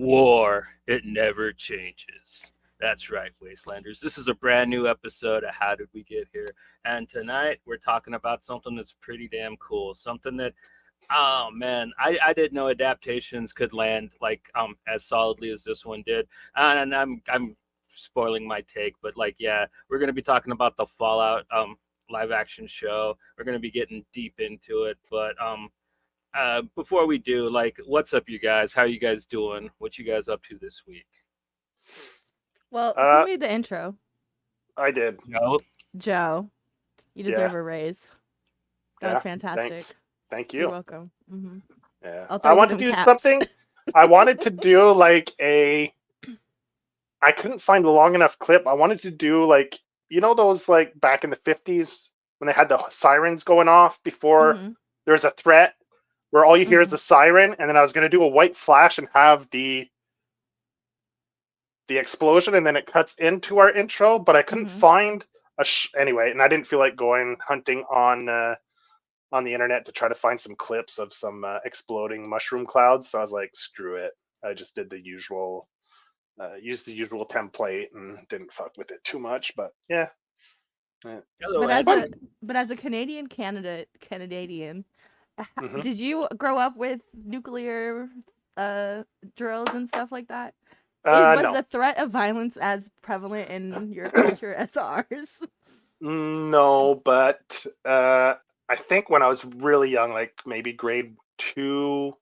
War, it never changes. That's right, Wastelanders. This is a brand new episode of How Did We Get Here? And tonight we're talking about something that's pretty damn cool. Something that, oh man, I didn't know adaptations could land like as solidly as this one did. And I'm spoiling my take, but like yeah, we're gonna be talking about the Fallout live action show. We're gonna be getting deep into it, but before we do, like, what's up, you guys? How you guys doing? What you guys up to this week? Well, who Uh, made the intro? I did. No, Joe. You Yeah, deserve a raise. That was yeah. Thanks. fantastic. Thank You're you. welcome. Yeah. I'll throw I you wanted some to do caps. something. I wanted to do like a. I couldn't find a long enough clip. I wanted to do like those like back in the 50s when they had the sirens going off before hmm there's a threat where all you hear is hmm the siren, and then I was gonna do a white flash and have the explosion, and then it cuts into our intro, but I couldn't hmm find anyway, and I didn't feel like going hunting on the internet to try to find some clips of some exploding mushroom clouds. So I was like, screw it. I just did the usual, used the usual template and didn't fuck with it too much. But yeah, hello, But it's as fun. a Anthony. but as a Canadian, Hmm. did you grow up with nuclear uh drills and stuff like that? Is was No, the threat of violence as prevalent in your culture as ours? no, but I think when I was really young, like maybe grade two,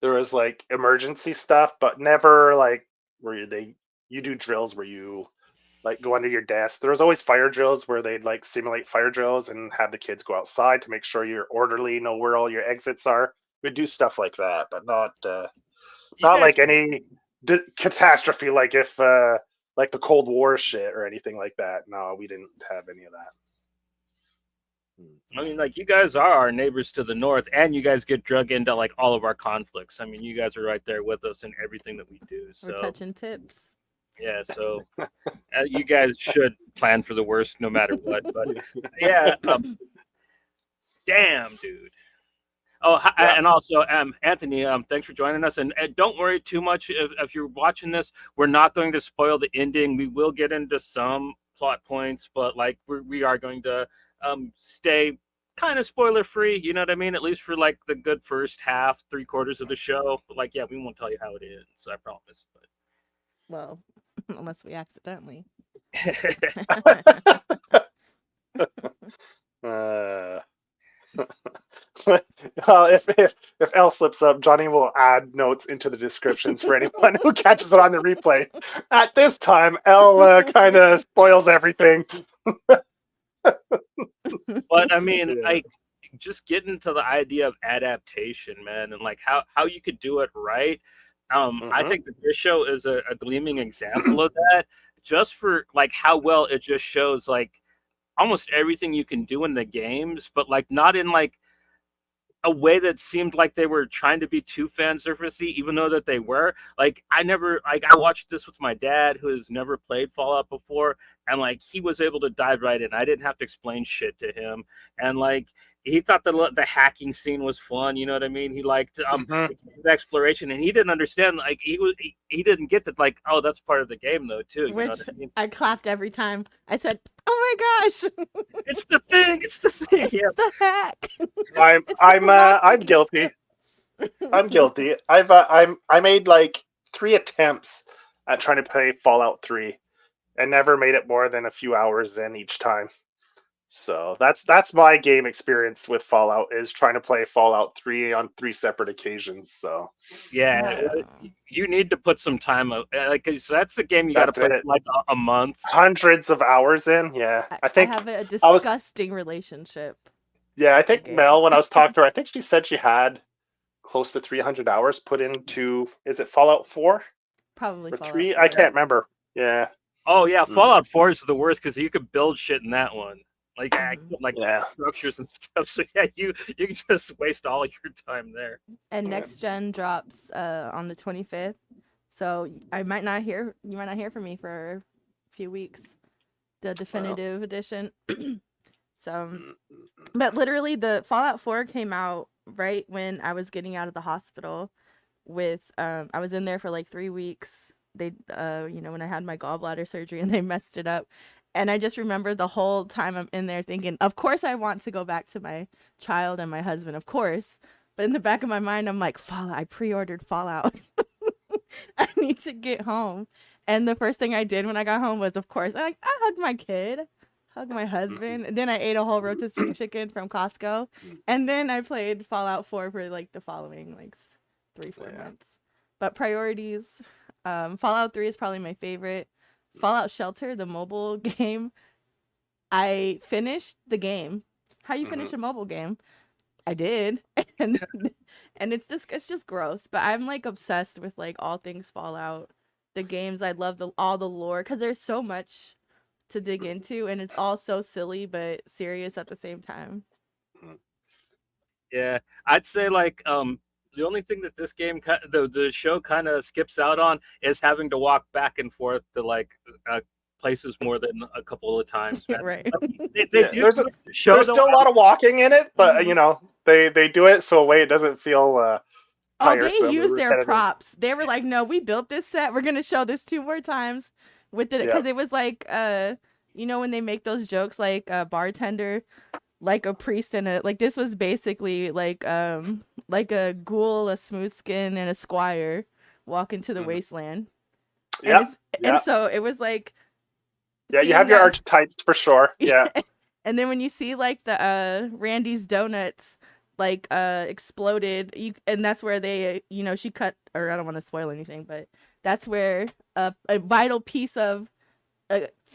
there was like emergency stuff, but never like where you do drills where you like go under your desk. There was always fire drills where they'd like simulate fire drills and have the kids go outside to make sure you're orderly, know where all your exits are. We'd do stuff like that, but You not guys, like any catastrophe like if like the Cold War shit or anything like that. No, we didn't have any of that. I mean, like, you guys are our neighbors to the north, and you guys get drug into like all of our conflicts. I mean, you guys are right there with us in everything that we do. We're So touching tips. yeah, so you guys should plan for the worst no matter what. But yeah, damn, dude. Oh, Yeah. and also, Anthony, thanks for joining us. And don't worry too much if you're watching this. We're not going to spoil the ending. We will get into some plot points, but like we are going to stay kind of spoiler free. You know what I mean? At least for like the good first half, three quarters of the show. But like, yeah, we won't tell you how it ends. I promise. Well, unless we accidentally. uh, well, if L slips up, Johnny will add notes into the descriptions for anyone who catches it on the replay. At this time, L kind of spoils everything. But I mean, Yeah. like, just getting to the idea of adaptation, man, and like how you could do it right. I Hmm. think that this show is a gleaming example of that. Just for like how well it just shows like almost everything you can do in the games, but like not in like a way that seemed like they were trying to be too fan surfacey, even though that they were. Like I never like I watched this with my dad who has never played Fallout before, and like he was able to dive right in. I didn't have to explain shit to him, and like he thought the hacking scene was fun. You know what I mean? He liked Hmm. the exploration, and he didn't understand. Like he didn't get that. Like, oh, that's part of the game though too. You know what Which I mean? I clapped every time. I said, "Oh my gosh, It's the thing. It's the thing. Yeah. it's the hack! I'm It's the I'm uh, I'm lockpicking skill." guilty. I'm guilty. I made like 3 attempts at trying to play Fallout 3 and never made it more than a few hours in each time. So that's my game experience with Fallout is trying to play Fallout 3 on 3 separate occasions. So Yeah, Oh. you need to put some time like so that's the game you got to that's play it. for like a month. Hundreds of hours in. Yeah. I, I I think have a I was disgusting relationship yeah, I with think Mel games. when I was talking to her, I think she said she had close to 300 hours put into is it Fallout 4 Probably or Fallout 3? I 4. Yeah. can't remember. Yeah. Oh yeah, Mm. Fallout 4 is the worst because you could build shit in that one, hmm like Yeah. structures and stuff. So yeah, you can just waste all your time there. And Yeah. next gen drops on the 25th. So you might not hear from me for a few weeks. The Well. definitive edition. So, Mm, mm, mm. but literally the Fallout 4 came out right when I was getting out of the hospital. with I was in there for like 3 weeks. They when I had my gallbladder surgery and they messed it up. And I just remember the whole time I'm in there thinking, of course I want to go back to my child and my husband, of course. But in the back of my mind, I'm like, Fallout, I pre-ordered Fallout. I need to get home. And the first thing I did when I got home was, of course, I hugged my kid, hugged my husband. And then I ate a whole rotisserie chicken from Costco. And then I played Fallout 4 for like the following like 3-4 months. But priorities, Fallout 3 is probably my favorite. Fallout Shelter, the mobile game, I finished the game. How you finish a mobile game? I did. and it's just gross. But I'm like obsessed with like all things Fallout. The games, I love all the lore because there's so much to dig into, and it's all so silly but serious at the same time. Yeah, I'd say like the only thing that this game, the show kind of skips out on is having to walk back and forth to like places more than a couple of times. Man. Right. There's still a lot of walking in it, but they do it so a way it doesn't feel tiresome. They used their props. They were like, no, we built this set. We're gonna show this 2 more times with it because it was like when they make those jokes like a bartender, like a priest and this was basically like a ghoul, a smooth skin, and a squire walk into the wasteland. And so it was like you have your archetypes for sure. Yeah. And then when you see like the Randy's donuts like exploded, and that's where they she cut, or I don't want to spoil anything, but that's where a vital piece of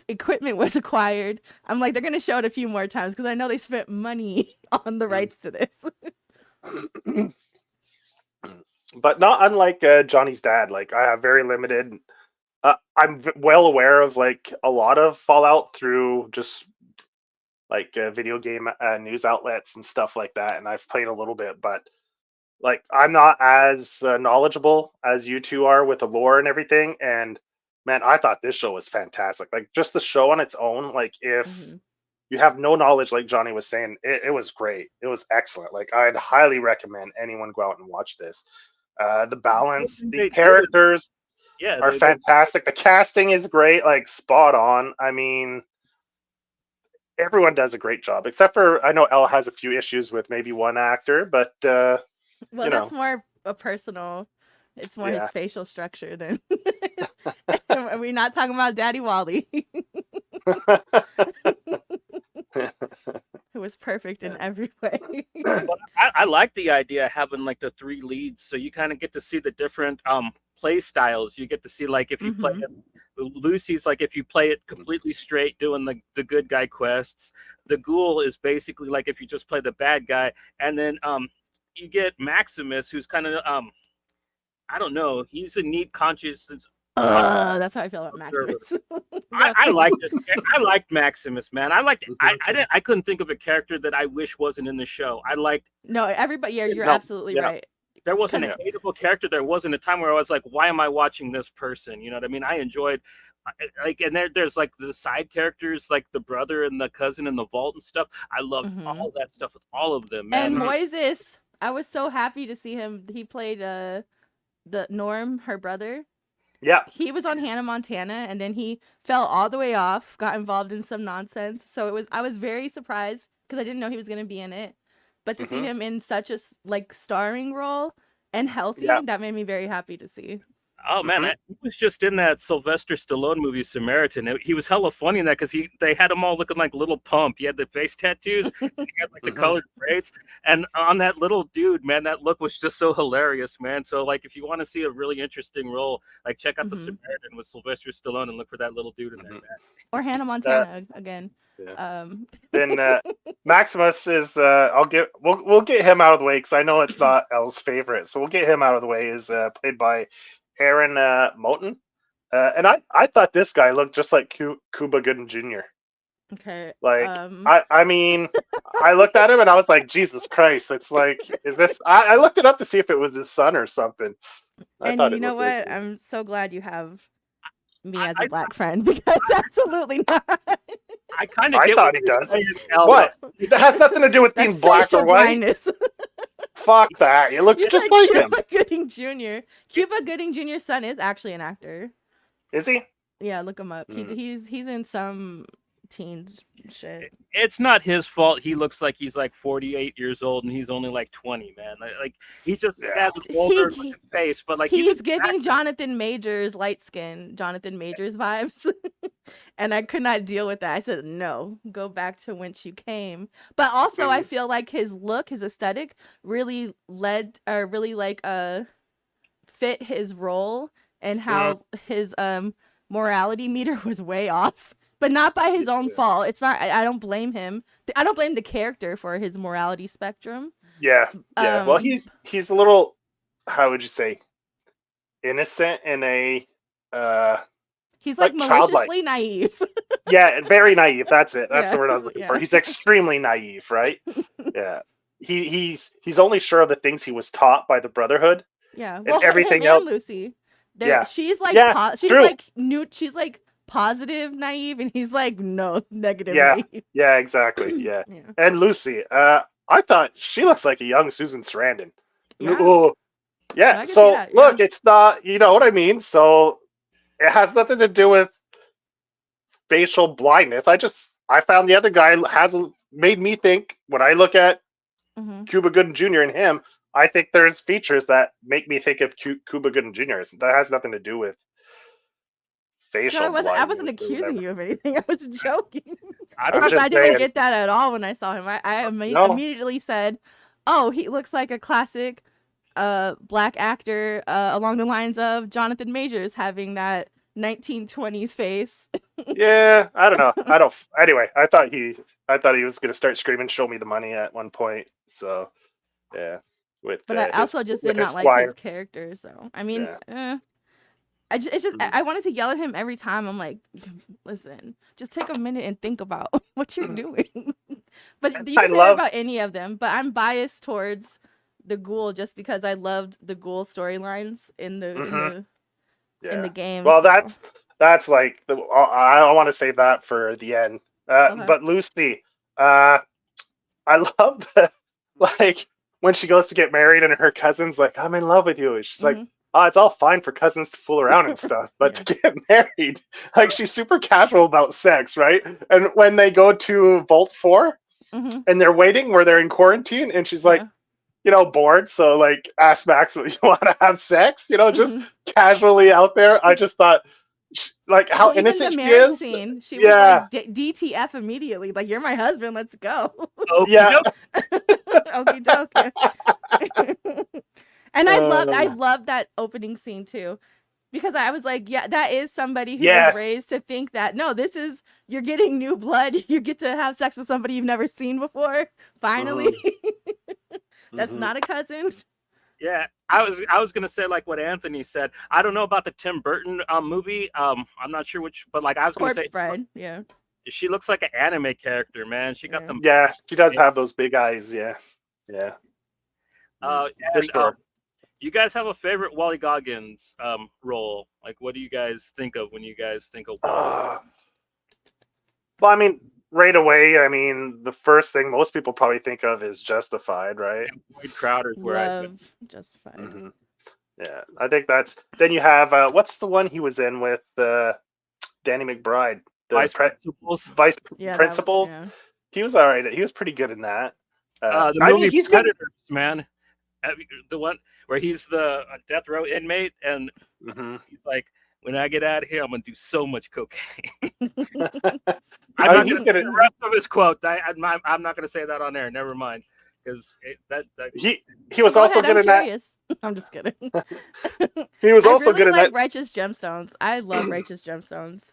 equipment was acquired. I'm like, they're gonna show it a few more times because I know they spent money on the rights to this. But not unlike Johnny's dad, like I have very limited. I'm well aware of like a lot of Fallout through just like video game news outlets and stuff like that, and I've played a little bit, but like I'm not as knowledgeable as you two are with the lore and everything. And man, I thought this show was fantastic. Like just the show on its own, like if you have no knowledge, like Johnny was saying, it was great. It was excellent. Like I'd highly recommend anyone go out and watch this. The balance, the characters are fantastic. The casting is great, like spot on. I mean, everyone does a great job, except for I know Elle has a few issues with maybe one actor, but that's more a personal. It's more his facial structure than. We're not talking about Daddy Wally. Who was perfect in every way. I like the idea of having like the 3 leads, so you kind of get to see the different play styles. You get to see like if you play it, Lucy's like if you play it completely straight, doing the good guy quests. The ghoul is basically like if you just play the bad guy, and then you get Maximus, who's kind of I don't know, he's a neat conscience. That's how I feel about Maximus. I liked Maximus, man. I couldn't think of a character that I wish wasn't in the show. No, everybody. Yeah, you're absolutely right. There wasn't a hateable character. There wasn't a time where I was like, why am I watching this person? You know what I mean? I enjoyed like, and there's like the side characters, like the brother and the cousin in the vault and stuff. I loved all that stuff with all of them, man. And Moises, I was so happy to see him. He played the Norm, her brother. Yeah. He was on Hannah Montana, and then he fell all the way off, got involved in some nonsense. So I was very surprised because I didn't know he was going to be in it. But to see him in such a like starring role and healthy, that made me very happy to see. Oh man, he was just in that Sylvester Stallone movie Samaritan. He was hella funny in that because they had him all looking like Little Pump. He had the face tattoos, he had like the colored braids, and on that little dude, man, that look was just so hilarious, man. So like, if you want to see a really interesting role, like check out the Samaritan with Sylvester Stallone and look for that little dude in there, man. Or Hannah Montana again. Yeah. Then Maximus is we'll get him out of the way because I know it's not Elle's favorite, so we'll get him out of the way. Is played by Aaron Moten, and I thought this guy looked just like Cuba Gooding Jr. Okay. Like I mean, I looked at him and I was like, Jesus Christ! It's like, is this? I looked it up to see if it was his son or something. And you know what? Really I'm so glad you have me as a black friend because absolutely not. I kind of thought he does. What? That has nothing to do with being black or white. Fuck that. He looks You just said like him. Cuba Gooding Jr. Cuba Gooding Jr.'s son is actually an actor. Is he? Yeah, look him up. Mm. He's in some teens shit. It's not his fault. He looks like he's like 48 years old and he's only like 20, man. Like he just has an older looking face, but like he's giving Jonathan Majors light skin, Jonathan Majors vibes. And I could not deal with that. I said, no, go back to whence you came. But also I feel like his look, his aesthetic really fit his role, and how his morality meter was way off. But not by his own fault. It's not. I don't blame him. I don't blame the character for his morality spectrum. Yeah. Well, he's a little, how would you say, innocent in a he's like maliciously naive. Yeah, very naive. That's it. That's the word I was looking for. He's extremely naive, right? Yeah. He's only sure of the things he was taught by the Brotherhood. Yeah. Well, everything him else. And Lucy. She's like she's like positive naive, and he's like negative naive. Yeah, exactly. Yeah. And Lucy, I thought she looks like a young Susan Sarandon. Yeah. So look, it's not, you know what I mean? So it has nothing to do with facial blindness. I found the other guy made me think, when I look at Cuba Gooding Jr. and him, I think there's features that make me think of Cuba Gooding Jr. That has nothing to do with facial blindness. I wasn't accusing you of anything. I was joking. I didn't get that at all when I saw him. I immediately said, oh, he looks like a classic black actor, along the lines of Jonathan Majors having that 1920s face. Yeah, I don't know. Anyway, I thought he was going to start screaming, "Show me the money" at one point. So, yeah. But I also just did not like his character. So, I mean, I wanted to yell at him every time. I'm like, listen, just take a minute and think about what you're doing. But you can say that about any of them. But I'm biased towards the Ghoul just because I loved the Ghoul storylines in the game. Well, that's like I want to save that for the end. But Lucy, I love the, like, when she goes to get married and her cousin's like, "I'm in love with you," and she's like, "Oh, it's all fine for cousins to fool around and stuff, but to get married," like, she's super casual about sex, right? And when they go to Vault 4 and they're waiting where they're in quarantine, and she's like, you know, bored, so like, ask Max, "You want to have sex?" You know, just casually out there. I just thought, like, how innocent she is. Scene, she was like, DTF immediately. Like, "You're my husband. Let's go." Yeah. Okie dokie. And I love that opening scene too, because I was like, yeah, that is somebody who was raised to think that, no, you're getting new blood. You get to have sex with somebody you've never seen before. Finally. That's not a cousin. Yeah, I was gonna say, like what Anthony said. I don't know about the Tim Burton movie. I'm not sure which, but like I was gonna say, Bride. Yeah. She looks like an anime character, man. She got them. Yeah, she does have those big eyes. Yeah. You guys have a favorite Wally Goggins role? Like, what do you guys think of when you guys think of Wally? Well, I mean, right away, the first thing most people probably think of is Justified, right? Boyd Crowder's where I love Justified. Yeah, I think that's. Then you have what's the one he was in with Danny McBride? Vice Principals. Principals. He was all right. He was pretty good in that. The movie he's Predators, good. Man. The one where he's the death row inmate, and he's like, "When I get out of here, I'm gonna do so much cocaine." I'm not gonna the rest of his quote. I'm not gonna say that on air. Never mind, because he was also good in that. I'm just kidding. He was also good in that. Righteous Gemstones. I love Righteous Gemstones.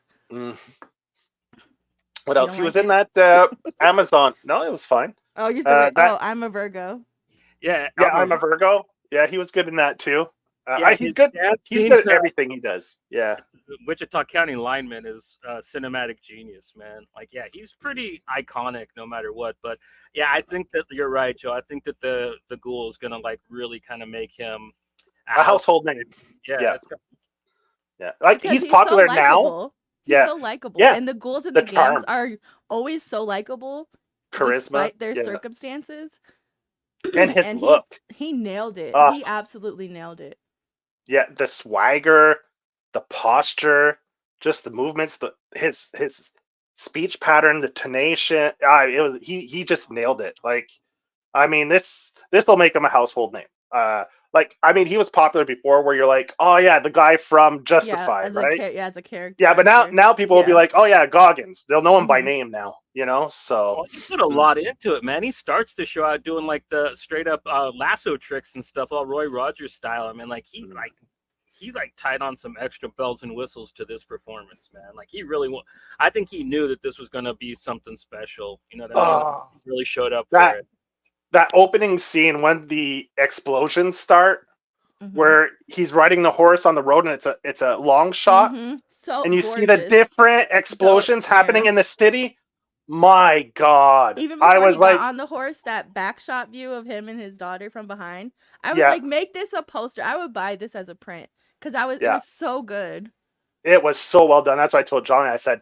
What else? He was in that Amazon. No, it was fine. Oh, you said I'm a Virgo. Yeah, I'm a Virgo. Yeah, he was good in that too. He's good. He's good at everything he does. Yeah. Wichita County lineman is cinematic genius, man. Like, yeah, he's pretty iconic no matter what. But yeah, I think that you're right, Joe. I think that the Ghoul is gonna like really kind of make him a household name. Yeah. Like, he's popular now. He's so likable. Yeah. And the ghouls in the games are always so likable. Charisma. Despite their circumstances. And his and look. he nailed it. Uh, He absolutely nailed it. yeah, the swagger, the posture, just the movements, his speech pattern, the tonation. He just nailed it. Like, I mean, this will make him a household name. Like, I mean, he was popular before, where you're like, oh yeah, the guy from Yeah, Justified, right? as a character Yeah, but now actor. people will be Yeah. like, oh yeah, Goggins. They'll know him by Mhm. name now, you know. So Well, he put a lot into it, man. He starts the show out doing like the straight up lasso tricks and stuff, all Roy Rogers style. I mean, like he tied on some extra bells and whistles to this performance, man. Like he really, I think he knew that this was gonna be something special. You know what I mean? Like, oh, he really showed up for that it. that opening scene when the explosions start, Mhm. where he's riding the horse on the road, and it's a long shot, Mhm. So and you see the gorgeous. different explosions happening Yeah. in the city. My God, Even I before he was got like, on the horse, that back shot view of him and his daughter from behind, I was yeah, like, make this a poster. I would buy this as a print because it yeah, was so good. it was so well done. That's why I told Johnny. I said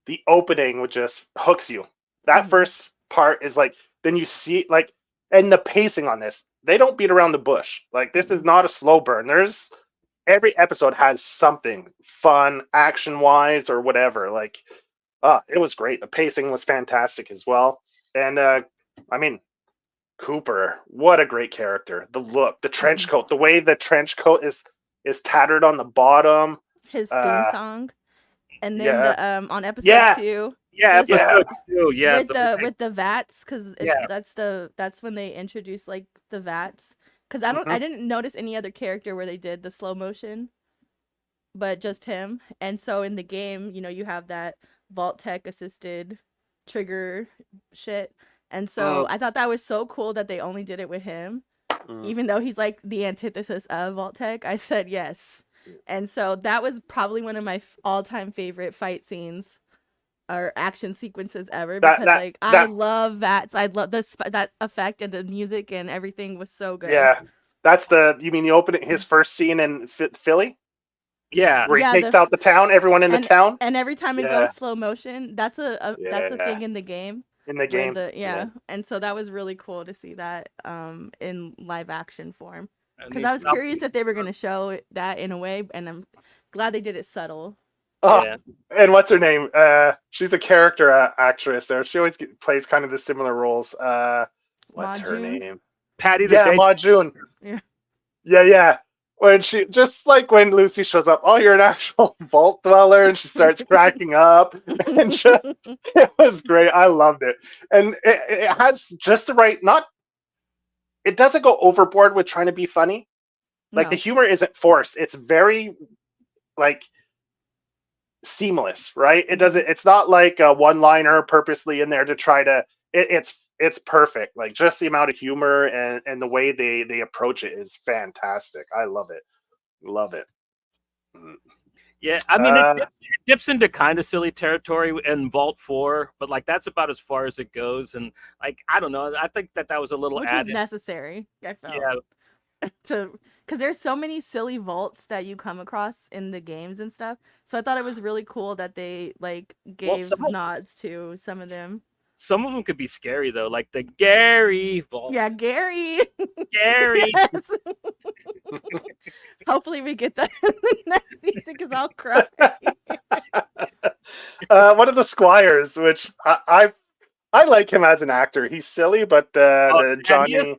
the opening would just hooks you. That Mhm. first part is like, then you see like, and the pacing on this, they don't beat around the bush. Like, this is Mm-mm. not a slow burn. There's every episode has something fun, action wise, or whatever. Like, it was great. The pacing was fantastic as well. And I mean, Cooper, what a great character. The look, the trench Mhm. coat, the way the trench coat is tattered on the bottom. His theme Uh, song, and then yeah, the on episode yeah, 2, Yeah, just yeah. episode 2. Yeah, with the vats, because yeah. that's when they introduce like the vats. Because Mhm. I didn't notice any other character where they did the slow motion, but just him. And so in the game, you have that Vault Tech assisted trigger shit. And so Mm, I thought that was so cool that they only did it with him, mm. even though he's like the antithesis of Vault Tech. I said yes. And so that was probably one of my all-time favorite fight scenes or action sequences ever, That because that like I that love VATS. I love this that effect, and the music and everything was so good. yeah. That's the you mean the opening his first scene in Philly, Yeah. where he Yeah, takes out the town, everyone in the and town. every time it Yeah, goes slow motion, that's a yeah. thing in the game In the where game, yeah. and so that was really cool to see that in live action form, And because he I was stopped. curious if they were going to show that in a way, and I'm glad they did it subtle. Oh, Yeah. and what's her name? She's a character actress there. She always plays kind of the similar roles. Ma What's her June. name? Patty the Yeah, Day. Ma June. Yeah. Yeah, yeah. When she just like when Lucy shows up, oh, you're an actual vault dweller, and she starts cracking up, and just, it was great. I loved it, and it has just the right. Not it doesn't go overboard with trying to be funny. Like, the No. humor isn't forced. It's very like seamless, right? It doesn't. It's not like a one-liner purposely in there to try to. It's perfect. Like, just the amount of humor and the way they approach it is fantastic. I love it. Love it. Mm. Yeah, I mean, Uh, it dips into kind of silly territory in Vault 4, but like that's about as far as it goes. And like, I don't know, I think that was a little Which was added. necessary, I felt. Yeah, Because there's so many silly vaults that you come across in the games and stuff. So I thought it was really cool that they like well, gave nods to some of them. some of them could be scary though, like the Gary Vault. Yeah, Gary. Gary. Yes. Hopefully we get that in the next season, because I'll cry. one of the squires, which I like him as an actor. He's silly, but the Thaddeus? Johnny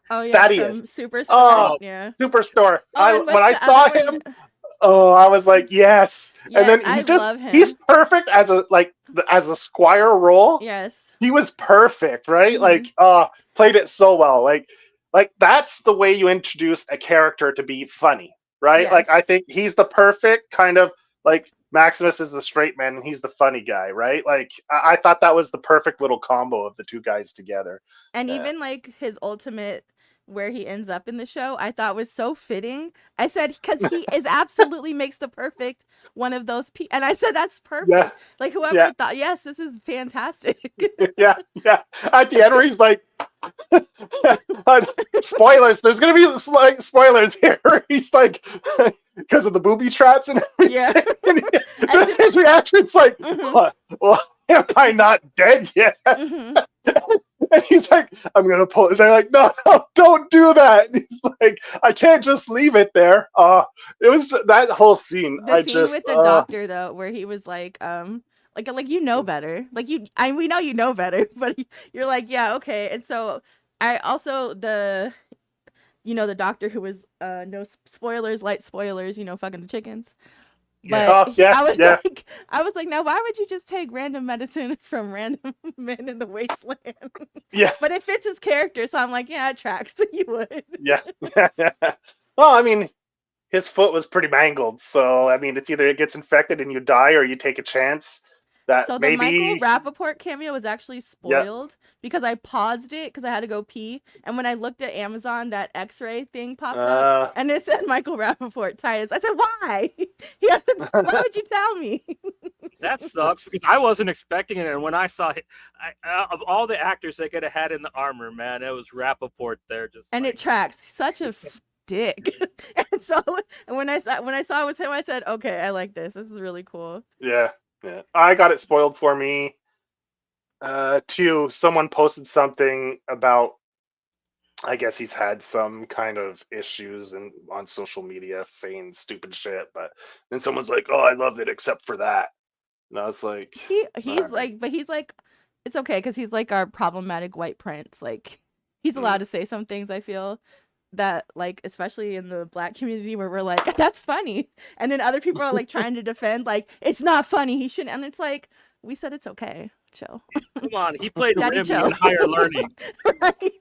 Oh yeah, Thaddeus. from Superstore. Oh, Yeah. Superstore. Oh, and When what's I the saw other him, one? I was like, yes. And Yes, then I love he's him. perfect as a squire role. Yes. He was perfect, right? Mhm. Like, played it so well. Like that's the way you introduce a character to be funny, right? Yes. Like, I think he's the perfect kind of, like, Maximus is the straight man and he's the funny guy, right? Like, I thought that was the perfect little combo of the two guys together. And Yeah. even like his ultimate, where he ends up in the show, I thought was so fitting. I said, because he is absolutely makes the perfect one of those people. And I said, that's perfect. Yeah. Like, whoever Yeah. thought, yes, this is fantastic. Yeah. At the end, where he's like, spoilers. There's gonna be like spoilers here. He's like, because of the booby traps and everything. Yeah. And just his reaction, it's like, Mhm. what? Well, am I not dead yet? Mhm. And he's like, I'm gonna pull it. They're like, no, no, don't do that. And he's like, I can't just leave it there. It was that whole scene. The scene with the doctor though, where he was like you know better. Like we know you know better, but you're like, yeah, okay. And so I also the doctor who was no spoilers, light spoilers, fucking the chickens. Yeah. But yeah, I was like, now why would you just take random medicine from random men in the wasteland? yeah, But it fits his character, so I'm like, yeah, it tracks. You would. yeah. Well, I mean, his foot was pretty mangled, so I mean, it's either it gets infected and you die, or you take a chance that So the maybe. Michael Rappaport cameo was actually Yeah. spoiled because I paused it because I had to go pee. And when I looked at Amazon, that X-ray thing popped up and it said Michael Rappaport Titus. I said, why? Why would you tell me? That sucks because I wasn't expecting it. And when I saw it, of all the actors they could have had in the armor, man, it was Rappaport there. And it tracks. Such a dick. And so when I saw it was him, I said, okay, I like this. This is really cool. Yeah. I got it spoiled for me. Too. Someone posted something about. I guess he's had some kind of issues and on social media saying stupid shit, but then someone's like, "Oh, I loved it except for that," and I was like, he's like, but he's like, it's okay because he's like our problematic white prince. Like he's allowed to say some things. I feel that like especially in the Black community where we're like, that's funny, and then other people are like trying to defend like it's not funny, he shouldn't, and it's like we said it's okay, chill. Come on, he played Daddy Remy chill. in Higher Learning. Right?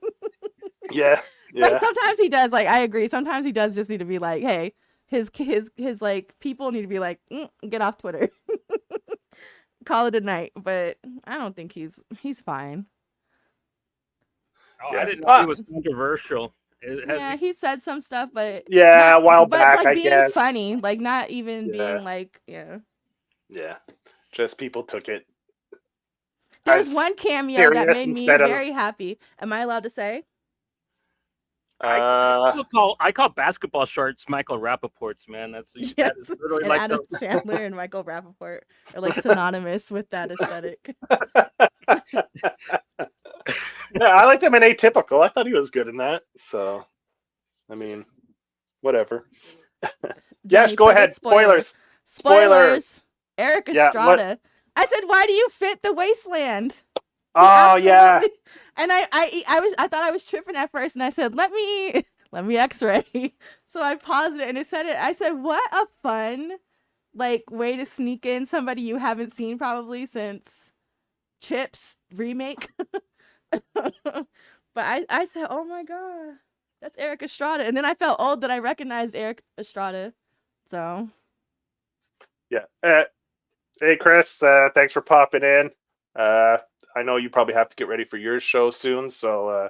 yeah. Like sometimes he does, like I agree, sometimes he does just need to be like, hey, his like people need to be like, get off Twitter. Call it a night. But I don't think he's fine. I didn't know he was controversial. Yeah, he said some stuff, but a while back, like I being guess. funny, like not even being like, yeah, just people took it. There's one cameo that made me very happy. Am I allowed to say? I call basketball shorts Michael Rappaport's, man. That's literally and like Adam Sandler and Michael Rappaport are like synonymous with that aesthetic. Yeah, I liked him in Atypical. I thought he was good in that. So, I mean, whatever. Yes, go ahead. Spoilers. Eric Estrada. I said, why do you fit the wasteland? Oh yeah. And I thought I was tripping at first, and I said, let me X-ray. So I paused it, and it said it. I said, what a fun like way to sneak in somebody you haven't seen probably since Chips remake. But I said, oh my god, that's Eric Estrada, and then I felt old that I recognized Eric Estrada. So yeah. Hey Chris, thanks for popping in. I know you probably have to get ready for your show soon, so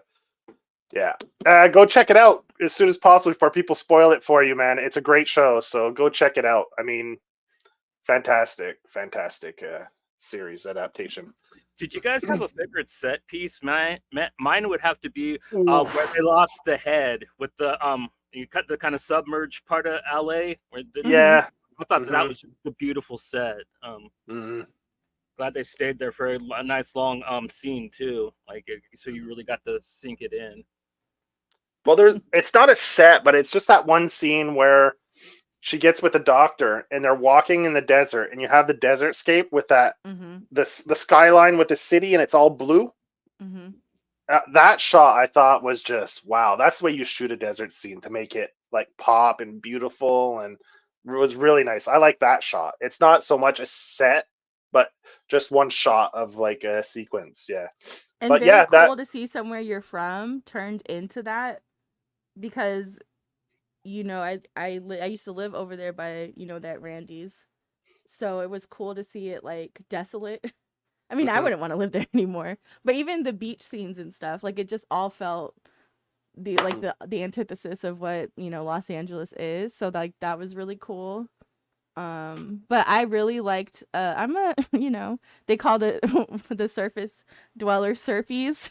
yeah, go check it out as soon as possible before people spoil it for you, man. It's a great show, so go check it out. I mean, fantastic series adaptation. Did you guys have a favorite set piece? Mine would have to be where they lost the head with the you cut the kind of submerged part of LA. Yeah, I thought that was a beautiful set. Glad they stayed there for a nice long scene too. Like so you really got to sink it in. Well, it's not a set, but it's just that one scene where she gets with the doctor and they're walking in the desert, and you have the desert scape with that the skyline with the city, and it's all blue. That shot I thought was just wow. That's the way you shoot a desert scene to make it like pop and beautiful, and it was really nice. I like that shot. It's not so much a set, but just one shot of like a sequence. Yeah. And but very cool to see somewhere you're from turned into that, because I used to live over there by that Randy's, so it was cool to see it like desolate. I mean, I wouldn't want to live there anymore, but even the beach scenes and stuff, like it just all felt the antithesis of what Los Angeles is. So like that was really cool. But I really liked I'm a they called it the surface dweller surfies.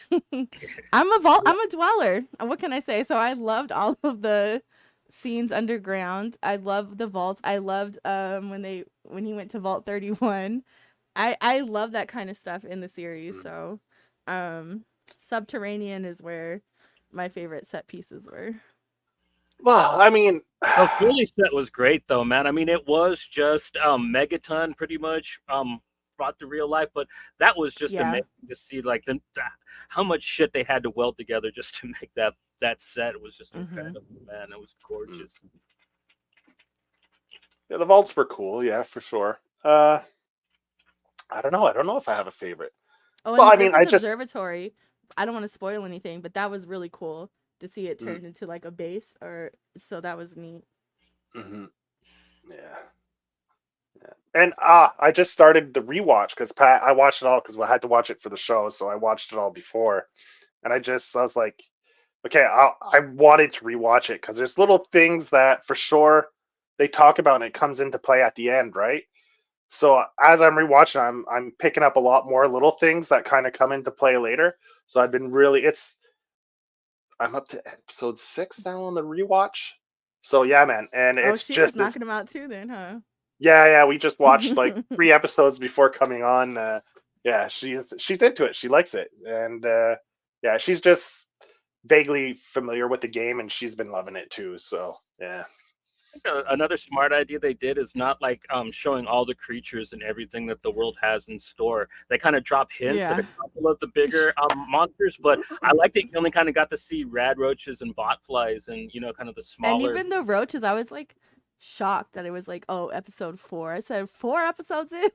I'm a dweller. What can I say? So I loved all of the scenes underground. I loved the vaults. I loved when he went to Vault 31. I love that kind of stuff in the series. So Subterranean is where my favorite set pieces were. Well, I mean, The Philly set was great though, man. I mean, it was just Megaton pretty much brought to real life, but that was just Yeah. amazing to see like how much shit they had to weld together just to make that set. It was just Mm-hmm. incredible, man. It was gorgeous. yeah, the vaults were cool, yeah, for sure. I don't know. I don't know if I have a favorite. Oh, and Well, the I mean, I Griffith just Observatory. I don't want to spoil anything, but that was really cool to see it mm, turned into like a base, or so that was neat. hmm yeah. And I just started the rewatch because Pat, I watched it all because I had to watch it for the show, so I watched it all before. And I was like, okay, I wanted to rewatch it because there's little things that for sure they talk about and it comes into play at the end, right? So as I'm rewatching, I'm picking up a lot more little things that kind of come into play later. So I've been really I'm up to episode 6 now on the rewatch. So yeah, man, and Oh, it's she was just this. knocking them out too, then, huh? Yeah, we just watched like 3 episodes before coming on. Yeah, she's into it. She likes it, and yeah, she's just vaguely familiar with the game, and she's been loving it too. So yeah, Another smart idea they did is not like showing all the creatures and everything that the world has in store. They kind of drop hints at a Yeah. couple of the bigger monsters, but I like that you only kind of got to see rad roaches and botflies and kind of the And smaller. even the roaches, I was like shocked that it was like, oh, episode 4. I said 4 episodes in,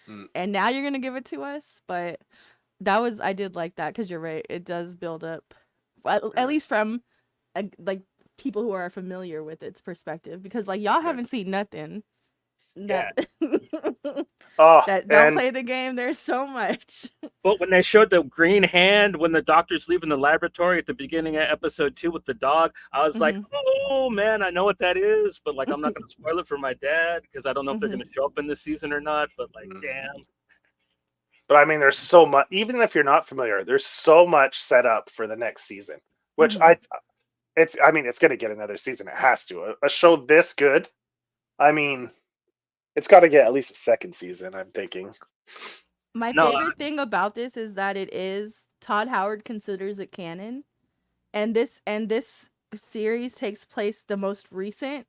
Mm, and now you're gonna give it to us. But I did like that because you're right. It does build up, at yeah, least from like people who are familiar with its perspective, because like y'all yeah. haven't seen nothing Yeah. that Oh, that don't and play the game. There's so much. But when they showed the green hand when the doctor's leaving the laboratory at the beginning of episode 2 with the dog, I was like, Hmm. oh man, I know what that is, but like I'm not going to spoil it for my dad because I don't know if they're Hmm. going to show up in this season or not. But like, mm, damn, but I mean, there's so much. Even if you're not familiar, there's so much set up for the next season. Which Hmm. I mean, it's going to get another season. It has to. A show this good. I mean, it's got to get at least a second season. I'm thinking. My no, favorite thing about this is that it is Todd Howard considers it canon, and this series takes place the most recent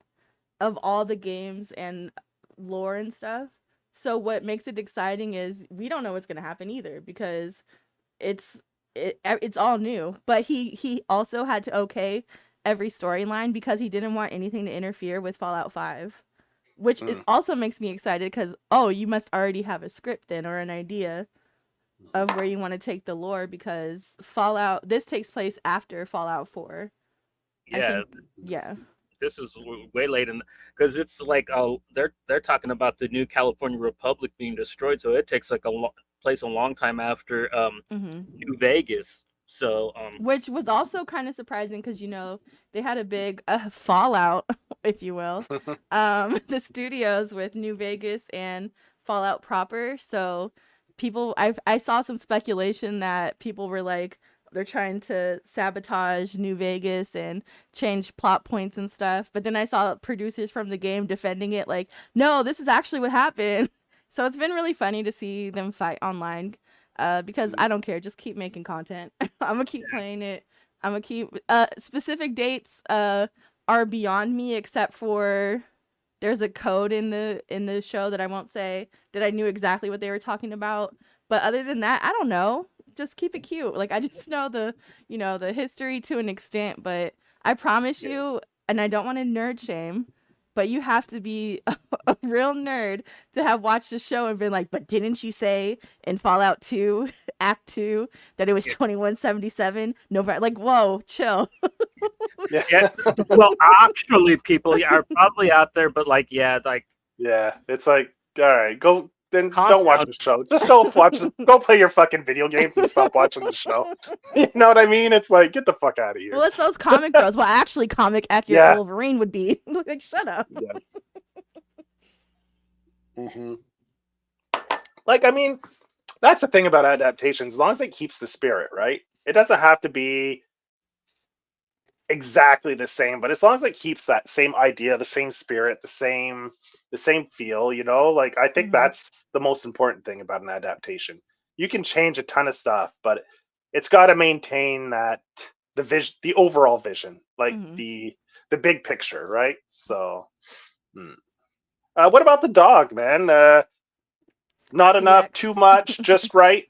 of all the games and lore and stuff. So what makes it exciting is we don't know what's going to happen either, because it's it's all new. But he also had to okay every storyline because he didn't want anything to interfere with Fallout 5, which it Mm, also makes me excited because, oh, you must already have a script then, or an idea of where you want to take the lore, because Fallout this takes place after Fallout 4. I yeah, think, yeah. this is way late in because it's like they're talking about the new California Republic being destroyed, so it takes like place a long time after Hmm. New Vegas. So Which was also kind of surprising because, they had a big fallout, if you will, the studios with New Vegas and Fallout proper. So I saw some speculation that people were like, they're trying to sabotage New Vegas and change plot points and stuff. But then I saw producers from the game defending it, like, no, this is actually what happened. So it's been really funny to see them fight online, because mm, I don't care. Just keep making content. I'm gonna keep playing it. I'm gonna keep specific dates are beyond me, except for there's a code in the show that I won't say that I knew exactly what they were talking about. But other than that, I don't know. Just keep it cute. Like, I just know the history to an extent, but I promise yeah. you, and I don't want to nerd shame, but you have to be a real nerd to have watched the show and been like, but didn't you say in Fallout 2, Act 2, that it was yeah, 2177 November? Like, whoa, chill. yeah. Yeah. Well, actually, people are probably out there, but like, yeah, like Yeah, it's like, all right, go then. calm Don't watch down. the show. Just go watch. Go play your fucking video games and stop watching the show. You know what I mean? It's like, get the fuck out of Well, here. it's those comic bros. Well, actually, comic accurate Yeah, Wolverine would be like, shut up. yeah. hmm Like, I mean, that's the thing about adaptations. As long as it keeps the spirit, right? It doesn't have to be exactly the same, but as long as it keeps that same idea, the same spirit, the same feel, like I think Hmm. that's the most important thing about an adaptation. You can change a ton of stuff, but it's got to maintain that the vision, the overall vision, like Mhm. the big picture, right? So, what about the dog, man? Not enough, too CX. much, just right.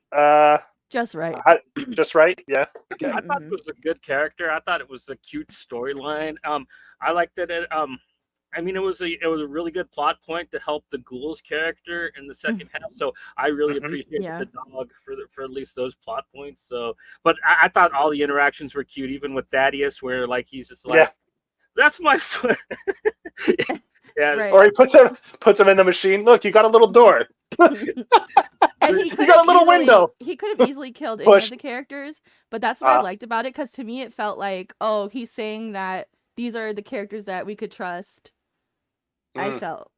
Just right. How, just right, yeah. Okay. I thought it was a good character. I thought it was a cute storyline. I liked that it. I mean, it was a really good plot point to help the Ghoul's character in the second half. So I really Mhm. appreciated Yeah. the dog for at least those plot points. So, but I thought all the interactions were cute, even with Thaddeus, where like he's just Yeah. like, "That's my foot." Yeah, Right. Or he puts him in the machine. Look, you got a little door. And You got a little window. he could have easily killed any of Push. the characters, but that's what I liked about it, because to me it felt like, oh, he's saying that these are the characters that we could trust. I felt.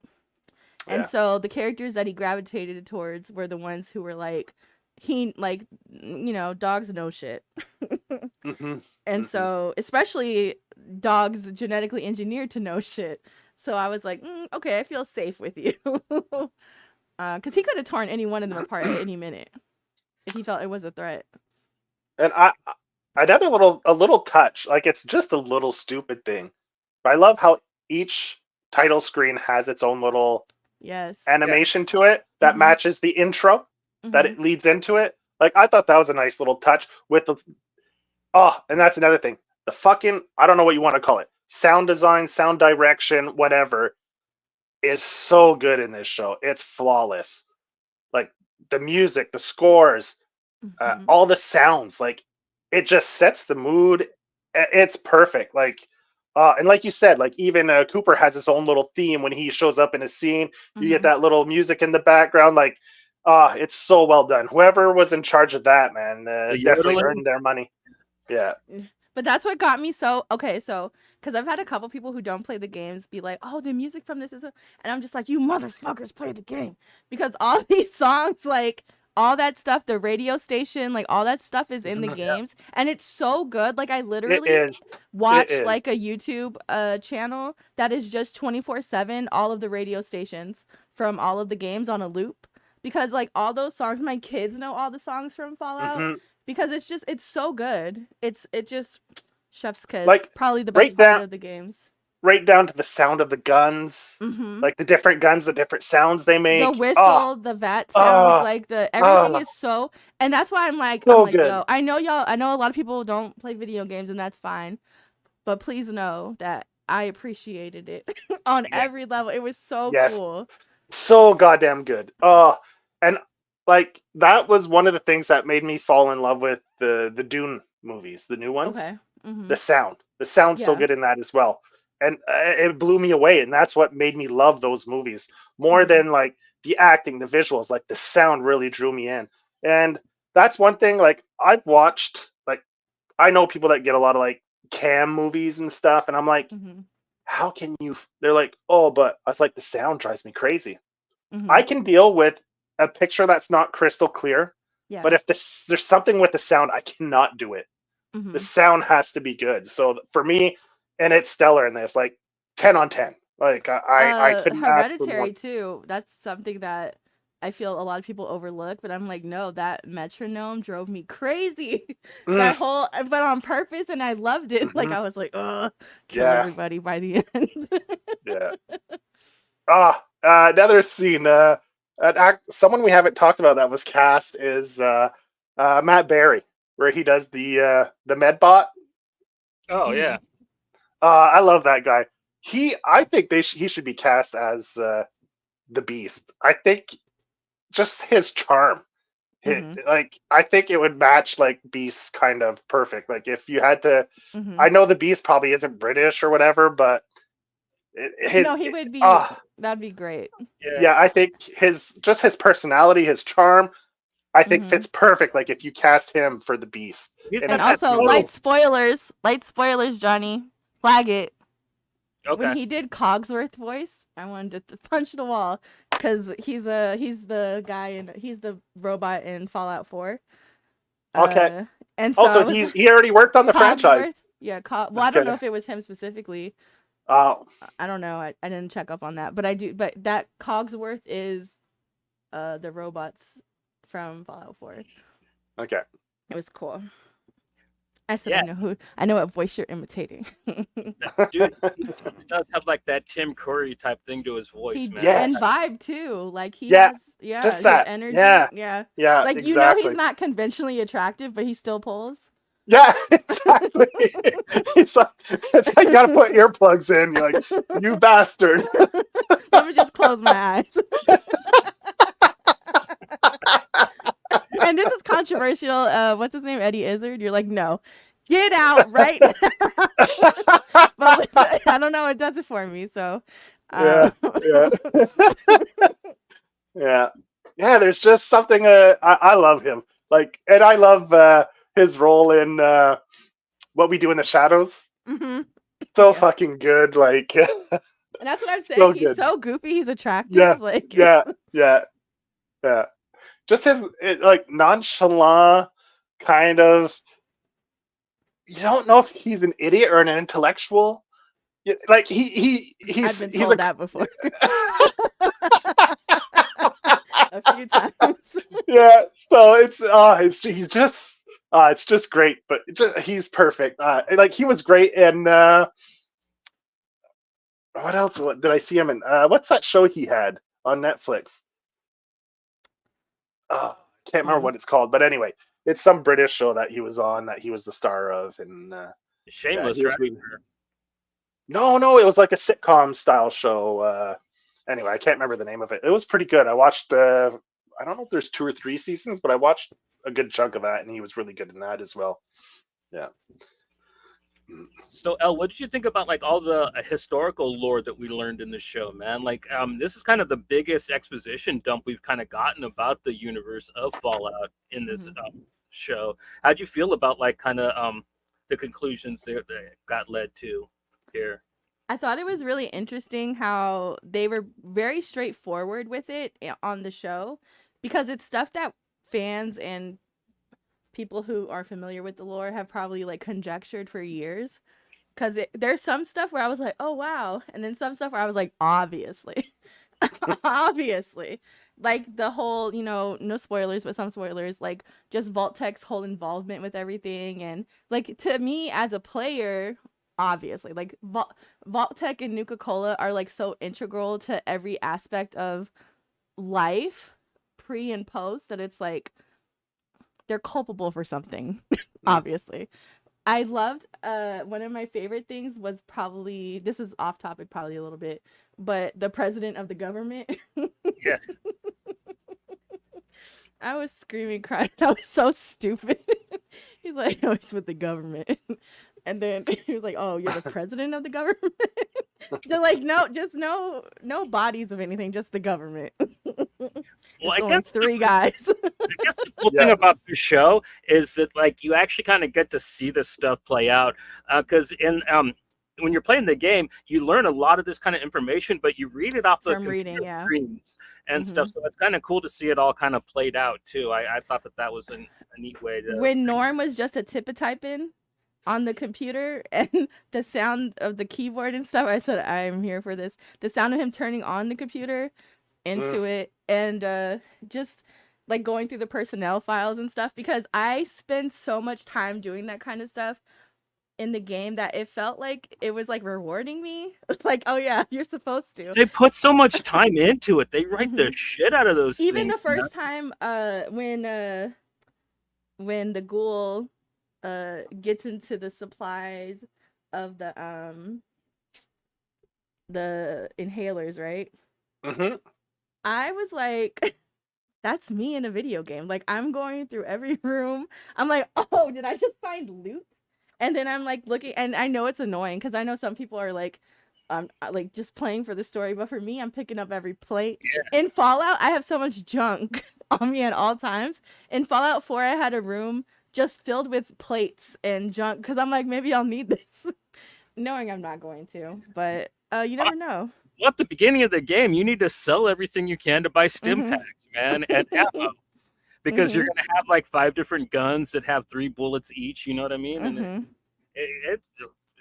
And Yeah. so the characters that he gravitated towards were the ones who were like, dogs know shit. Mhm. And Mhm. so, especially dogs genetically engineered to know shit. So I was like, okay, I feel safe with you. Because he could have torn any one of them apart at any minute if he felt it was a threat. And another a little touch, like it's just a little stupid thing, but I love how each title screen has its own little Yes. animation to it that Mhm. matches the intro that Mhm. it leads into it. Like I thought that was a nice little touch with the and that's another thing. The fucking, I don't know what you want to call it. Sound design, sound direction, whatever, is so good in this show. It's flawless. Like the music, the scores, Mhm. all the sounds, like it just sets the mood. It's perfect. Like, and like you said, like even Cooper has his own little theme when he shows up in a scene. You get Mhm. that little music in the background. Like, it's so well done. Whoever was in charge of that, man, the definitely yodeling. earned their money. Yeah. But that's what got me so okay. So, because I've had a couple people who don't play the games be like, "Oh, the music from this and I'm just like, "You motherfuckers play the game," because all these songs, like all that stuff, the radio station, like all that stuff is in the Mhm. games, and it's so good. Like I It literally is. It watch is. like a YouTube channel that is just 24/7 all of the radio stations from all of the games on a loop, because like all those songs, my kids know all the songs from Fallout, Hmm. because it's so good. It just chef's kiss. Like Probably the best right part down, of the games. right down to the sound of the guns, Mhm. like the different guns, the different sounds they The make. whistle, the vat sounds, Ah, like the everything ah, is so, and that's why I'm so like, good. yo, I know a lot of people don't play video games and that's fine. But please know that I appreciated it on Yeah. every level. It was so Yes, cool. so goddamn good. And like that was one of the things that made me fall in love with the Dune movies, the new ones. Okay. Mhm. The sound's so Yeah. good in that as well, and it blew me away. And that's what made me love those movies more Mhm. than like the acting, the visuals. Like the sound really drew me in, and that's one thing. Like I've watched, like I know people that get a lot of like cam movies and stuff, and I'm like, Mhm. how can you? They're like, oh, but I was like, the sound drives me crazy. I Mhm. can deal with a picture that's not crystal clear, Yeah. but if there's something with the sound, I cannot do it. The Mhm. sound has to be good. So for me, and it's stellar in this, like 10 on 10. Like I couldn't ask for more. Hereditary too. That's something that I feel a lot of people overlook, but I'm like, no, that metronome drove me crazy. Mm, That whole, but on purpose, and I loved it. Like hmm. I was like, oh, kill Yeah, everybody by the end. yeah. Another scene. Someone we haven't talked about that was cast is Matt Berry, where he does the Medbot. Oh Mhm. yeah, I love that guy. I think he should be cast as the Beast. I think just his charm. Mhm. Like I think it would match like Beast kind of perfect. Like if you had to, I Mhm. know the Beast probably isn't British or whatever, but No, he would be. ah That'd be great. yeah. yeah, I think his personality, his charm, I think Mhm. fits perfect. Like if you cast him for the Beast He's in And got a that also, movie. total. light spoilers, Johnny. Flag it. When Okay. he did Cogsworth voice, I wanted to punch the wall, because he's the guy, and he's the robot in Fallout 4. Okay. And so Also, I was like, he already worked on the franchise. Cogsworth. Yeah, well, I Just don't know kidding. if it was him specifically. Oh, I don't know. I didn't check up on that, but I do. But that Cogsworth is the robots from Fallout 4. okay. It was cool. I said, Yeah, I know what voice you're imitating. dude, he does have like that Tim Curry type thing to his voice, He man. and Yes. vibe too. Like he Yeah. has, yeah, Just his that. energy. Yeah. Yeah. Yeah. Like he's Exactly. not conventionally attractive, but he still pulls. Yeah. Exactly. It's like, it's like you gotta put earplugs in. You're like, you bastard. Let me just close my eyes. And this is controversial. What's his name? Eddie Izzard. You're like, no, get out right now. But I don't know. It does it for me. So, Yeah. Yeah. Yeah. Yeah. There's just something. I love him. Like, and I love his role in What We Do in the Shadows. mhm. So Yeah. fucking good. Like, And that's what I'm so saying. He's good. so goofy. He's Yeah. attractive. Like, Yeah. Yeah. Yeah. Just his like nonchalant kind of. You don't know if he's an idiot or an intellectual. Like I've been he's told that before a few times. yeah. So it's just great. But he's perfect. Like he was great in what else? What did I see him in? What's that show he had on Netflix? Can't remember Mm. what it's called. But anyway, it's some British show that he was on that he was the star of, and yeah, he Shameless, was right? really. No, it was like a sitcom style show. Anyway, I can't remember the name of it. It was pretty good. I watched. I don't know if there's 2 or 3 seasons, but I watched a good chunk of that, and he was really good in that as well. Yeah. So, El, what did you think about like all the historical lore that we learned in the show, man? Like, this is kind of the biggest exposition dump we've kind of gotten about the universe of Fallout in this Mhm. show. How'd you feel about like kind of the conclusions that got led to here? I thought it was really interesting how they were very straightforward with it on the show because it's stuff that fans and people who are familiar with the lore have probably like conjectured for years. Because there's some stuff where I was like, oh wow, and then some stuff where I was like, obviously, obviously, like the whole, no spoilers, but some spoilers, like just Vault-Tech's whole involvement with everything, and like to me as a player, obviously, like Vault-Tech and Nuka-Cola are like so integral to every aspect of life, pre and post, that it's like they're culpable for something, obviously. I loved one of my favorite things was probably, this is off topic probably a little bit, but the president of the government. Yeah. I was screaming, crying. That was so stupid. He's like, oh, he's with the government. And then he was like, oh, you're the president of the government? They're like, no, just no bodies of anything, just the government. Well, It's only 3 guys. I guess the cool thing Yeah. about the show is that like you actually kind of get to see this stuff play out because in when you're playing the game, you learn a lot of this kind of information, but you read it off the From reading, computer yeah. screens and Mhm. stuff. So it's kind of cool to see it all kind of played out too. I thought that was a neat way to. When Norm was just a typing on the computer and the sound of the keyboard and stuff, I said, I'm here for this. The sound of him turning on the computer into it, and just like going through the personnel files and stuff, because I spend so much time doing that kind of stuff in the game that it felt like it was like rewarding me. Like, oh yeah, you're supposed to. They put so much time into it. They write the Mhm. shit out of those Even things. the first time when the ghoul gets into the supplies of the inhalers, right? Mm-hmm. I was like, that's me in a video game. Like, I'm going through every room. I'm like, oh, did I just find loot? And then I'm like looking, and I know it's annoying because I know some people are like just playing for the story, but for me, I'm picking up every plate. Yeah. In Fallout, I have so much junk on me at all times. In Fallout 4, I had a room just filled with plates and junk because I'm like, maybe I'll need this, knowing I'm not going to. But you never know. Well, at the beginning of the game, you need to sell everything you can to buy stim Mhm. packs, man, and ammo. Because you're Mhm. gonna have like 5 different guns that have 3 bullets each. You know what I mean? And Mhm. at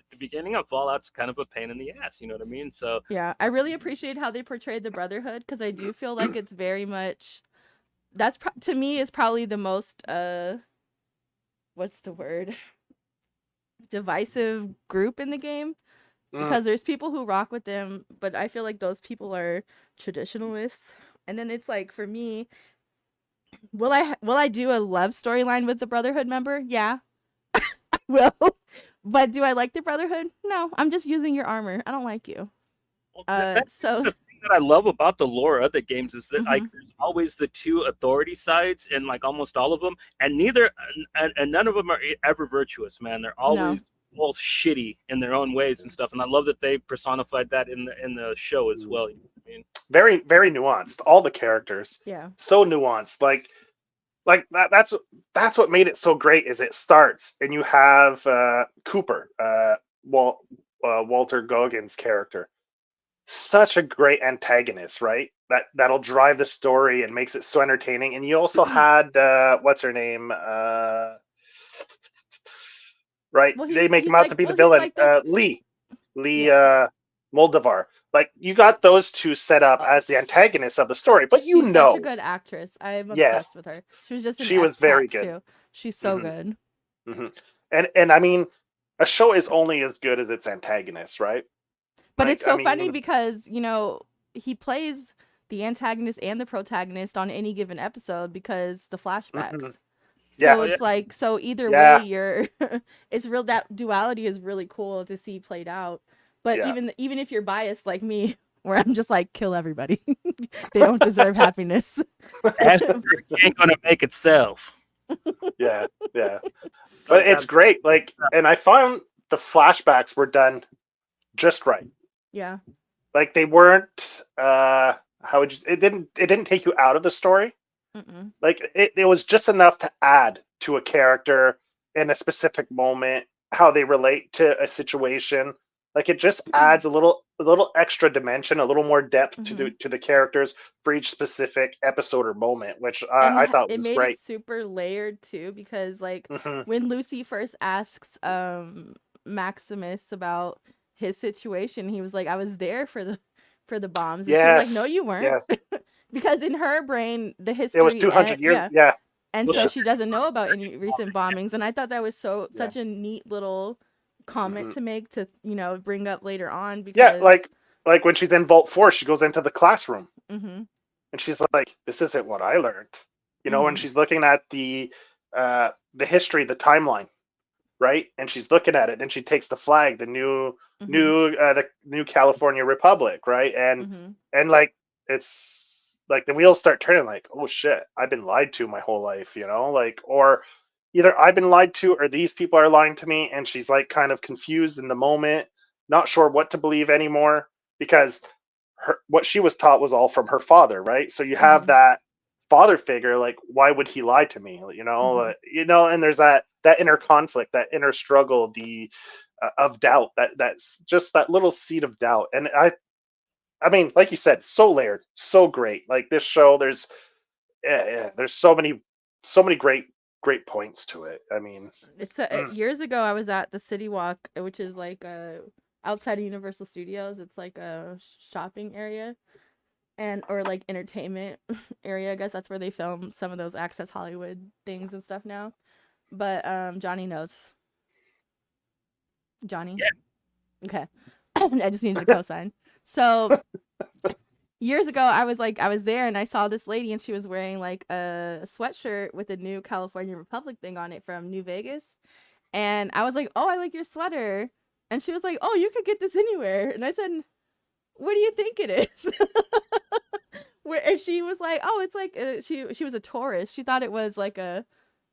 the beginning of Fallout's kind of a pain in the ass. You know what I mean? So Yeah, I really appreciate how they portrayed the Brotherhood because I do feel like it's very much to me is probably the most what's the word, divisive group in the game, Mm. because there's people who rock with them, but I feel like those people are traditionalists. And then it's like, for me, will I do a love storyline with the Brotherhood member? Yeah, will. But do I like the Brotherhood? No, I'm just using your armor. I don't like you. Well, So the thing that I love about the lore of the games is that like Mhm. there's always the two authority sides in like almost all of them, and none of them are ever virtuous, man. They're No. always all shitty in their own ways and stuff. And I love that they personified that in the show as well. You know what I mean? Very, very nuanced. All the characters, Yeah. so nuanced. Like that. That's what made it so great. Is it starts and you have Cooper, Walter Goggins' character, such a great antagonist, right? That'll drive the story and makes it so entertaining. And you also had what's her name? Right? Well, They make him he's out like to be the well, he's villain. like the Lee yeah. Moldovar. Like you got those two set up as the antagonists of the story, but She's such a good actress. I'm yes, obsessed with her. She was just in she was very Expats good. too. She's so hmm good. hmm And I mean, a show is only as good as its antagonist, right? But Like it's I so funny mean, because, he plays the antagonist and the protagonist on any given episode because the flashbacks. mhm. So Oh, yeah, yeah. it's like, so either way, yeah, you're it's real, that duality is really cool to see played out. But yeah. even if you're biased like me, where I'm just like, kill everybody. They don't deserve happiness. Asher ain't gonna make itself. Yeah, yeah. But it's Sometimes, great. Like, and I found the flashbacks were done just right. Yeah. Like they weren't. How would you? It didn't take you out of the story. Mm-mm. Like it was just enough to add to a character in a specific moment, how they relate to a situation. Like it just adds a little extra dimension, a little more depth to Mm-hmm. the characters for each specific episode or moment, which And I thought it was made it great. super layered too, because like hmm when Lucy first asks Maximus about his situation, he was like, I was there for the bombs, and she was like, no, Yes, you weren't. yes. Because in her brain the It was history, 200 years. yeah, Yeah. and well, so Yeah. she doesn't know about any recent bombings. And I thought that was Yeah. such a neat little comment hmm to make, to bring up later on, Yeah. because Like when she's in Vault 4, she goes into the classroom mm-hmm, and she's like, "This isn't what I learned." And mm-hmm, she's looking at the history, the timeline, right? And she's looking at it. Then she takes the flag, mm-hmm, the new California Republic, right? mm-hmm, And like it's like the wheels start turning. Like, oh shit, I've been lied to my whole life, like or either I've been lied to or these people are lying to me, and she's like kind of confused in the moment, not sure what to believe anymore because what she was taught was all from her father, right? So you have mm-hmm, that father figure, like why would he lie to me, mm-hmm. and there's that inner conflict, that inner struggle, the of doubt, that's just that little seed of doubt. And I mean, like you said, so layered, so great. Like this show, there's so many great points to it. I mean, It's mm, years ago I was at the City Walk, which is like outside of Universal Studios. It's like a shopping area, and or like entertainment area. I guess that's where they film some of those Access Hollywood things and stuff now. But Johnny knows. Johnny. yeah. Okay. I just needed a cosign. So years ago I was there and I saw this lady, and she was wearing like a sweatshirt with a new California Republic thing on it from New Vegas. And I was like, "Oh, I like your sweater." And she was like, "Oh, you could get this anywhere." And I said, "What do you think it is?" And she was like, "Oh, it's like she was a tourist. She thought it was like a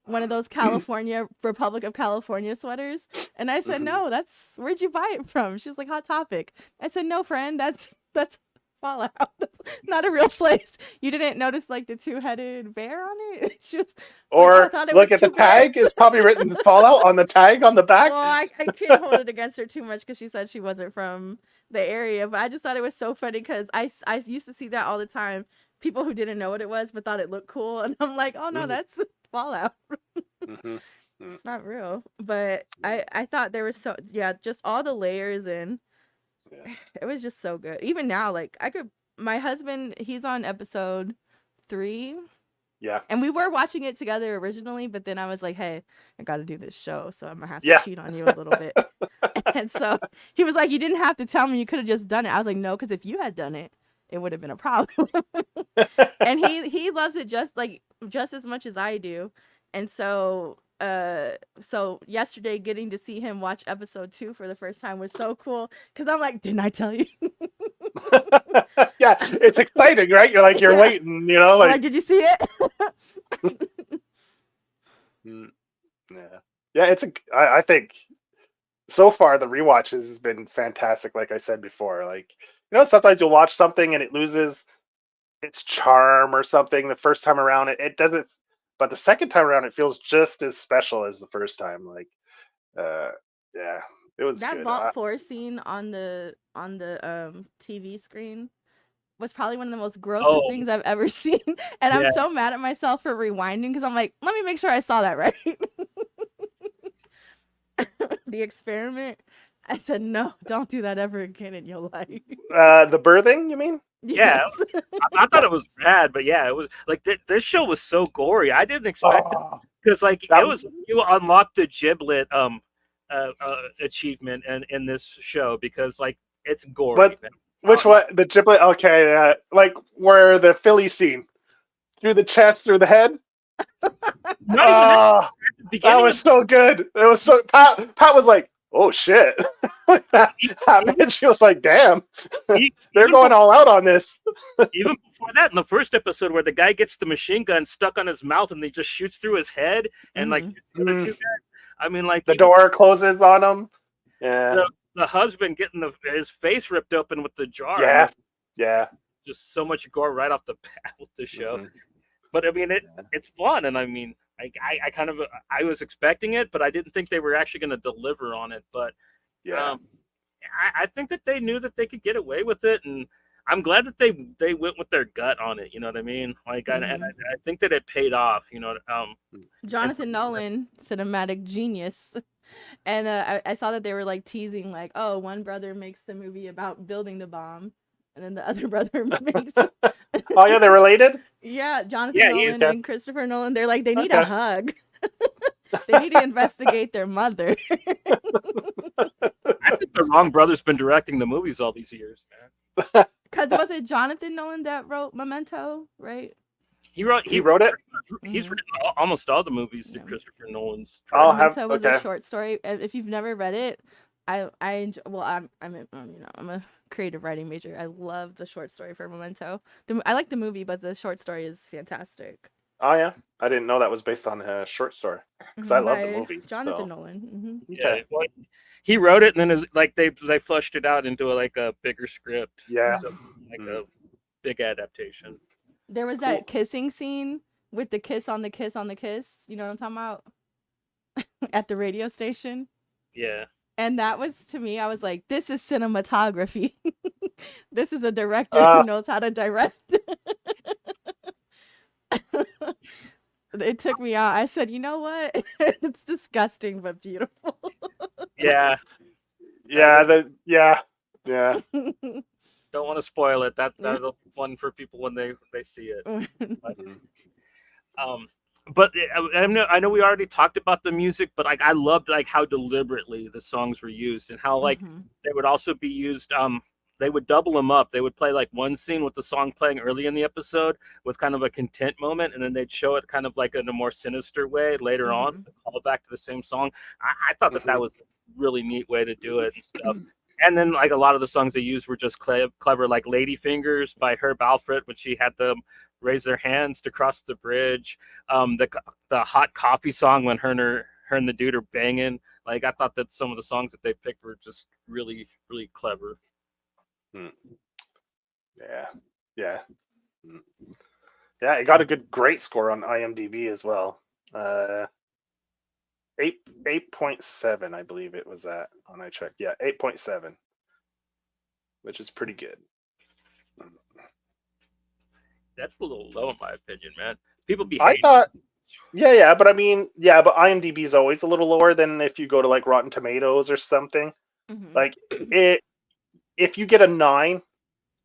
one of those California Republic of California sweaters." And I said, mhm. "No, where'd you buy it from?" She was like, "Hot Topic." I said, "No, friend, that's Fallout. That's not a real place. You didn't notice like the two-headed bear on it?" She was like, "Oh, I Or thought it look was at the two tag; bears." it's probably written Fallout on the tag on the back. Well, I can't hold it against her too much because she said she wasn't from the area, but I just thought it was so funny because I used to see that all the time. People who didn't know what it was but thought it looked cool, and I'm like, "Oh no, hmm that's Fallout. hmm It's not real." But I thought there was just all the layers, and Yeah. it was just so good. Even now, like my husband, he's on episode 3, Yeah. And we were watching it together originally, but then I was like, hey, I got to do this show, so I'm gonna have to Yeah. cheat on you a little bit. And so he was like, you didn't have to tell me, you could have just done it. I was like, no, because if you had done it, it would have been a problem. And he loves it just as much as I do. And so so yesterday getting to see him watch episode 2 for the first time was so cool, because I'm like, didn't I tell you? Yeah, it's exciting, right? You're like, you're Yeah. waiting, you know, I'm like, like, did you see it? yeah, yeah. I think so far the rewatch has been fantastic. Like I said before, like, sometimes you'll watch something and it loses its charm or something the first time around. It doesn't, but the second time around, it feels just as special as the first time. Like, uh, yeah, it was That good. Vault 4 scene on the TV screen was probably one of the most grossest Oh, things I've ever seen. And I'm yeah. so mad at myself for rewinding, because I'm like, let me make sure I saw that right. The experiment. I said, no, don't do that ever again in your life. The birthing, you mean? Yeah, Yes. I thought it was rad, but yeah, it was like this show was so gory. I didn't expect it Oh, because like that it was you unlocked the giblet achievement in this show because like it's gory, what? man. Which one? The giblet? Okay, like where the Philly scene through the chest, through the head. Not even that. Oh, At the that beginning was of so good. It was so Pat was like, "Oh shit!" When that even, happened, she was like, "Damn, they're even going all out on this." even before that, in the first episode where the guy gets the machine gun stuck on his mouth and he just shoots through his head and like Hmm. shoots the other Mm, two guys. I mean, like the even door closes on him. Yeah, the husband getting his face ripped open with the jar. I mean, yeah, yeah. just so much gore right off the bat with the show. Mhm. But I mean, Yeah. it's fun, and I mean, I kind of I was expecting it, but I didn't think they were actually going to deliver on it. But Yeah. I think that they knew that they could get away with it, and I'm glad that they went with their gut on it. You know what I mean? Like, and I think that it paid off. You know, Jonathan Nolan, cinematic genius. And I saw that they were like teasing, like, oh, one brother makes the movie about building the bomb, and then the other brother makes. Oh yeah, they're related. Yeah, Jonathan Yeah, he Nolan is. Okay. and Christopher Nolan. They're like, they need a Okay. hug. They need to investigate their mother. I think the wrong brother's been directing the movies all these years, man. Because was it Jonathan Nolan that wrote Memento, right? He wrote He wrote it. He's Mhm. written almost all the movies that Yeah. Christopher Nolan's. I'll directed. have. Memento was Okay. a short story. If you've never read it, I enjoy, well, I'm a creative writing major. I love the short story for Memento. I like the movie, but the short story is fantastic. Oh yeah, I didn't know that was based on a short story because I love the By movie. Jonathan So. Nolan. Yeah, Okay. well, he wrote it, and then like they flushed it out into like a bigger script. Yeah. So like Mm. a big adaptation. There was Cool. that kissing scene with the kiss on the kiss on the kiss. You know what I'm talking about? At the radio station. Yeah. And that was, to me, I was like, this is cinematography. This is a director who Uh, knows how to direct. It took me out. I said, you know what? It's disgusting but beautiful. Yeah. yeah. Yeah. Yeah. Don't want to spoil it. That'll be fun for people when they see it. But, but I know we already talked about the music, but like I loved like how deliberately the songs were used and how like they would also be used. They would double them up. They would play like one scene with the song playing early in the episode with kind of a content moment, and then they'd show it kind of like in a more sinister way later on, call back to the same song. I thought that was a really neat way to do it and stuff. And then like a lot of the songs they used were just clever, like Lady Fingers by Herb Alfred when she had them raise their hands to cross the bridge. The hot coffee song when her and the dude are banging. Like I thought that some of the songs that they picked were just really, really clever. Yeah. Yeah. Yeah. It got a great score on IMDb as well. 8.7, I believe it was at when I checked. Yeah, 8.7, which is pretty good. That's a little low in my opinion, man. People be. I thought. Yeah, but I mean, yeah, but IMDb is always a little lower than if you go to like Rotten Tomatoes or something. Like if you get a 9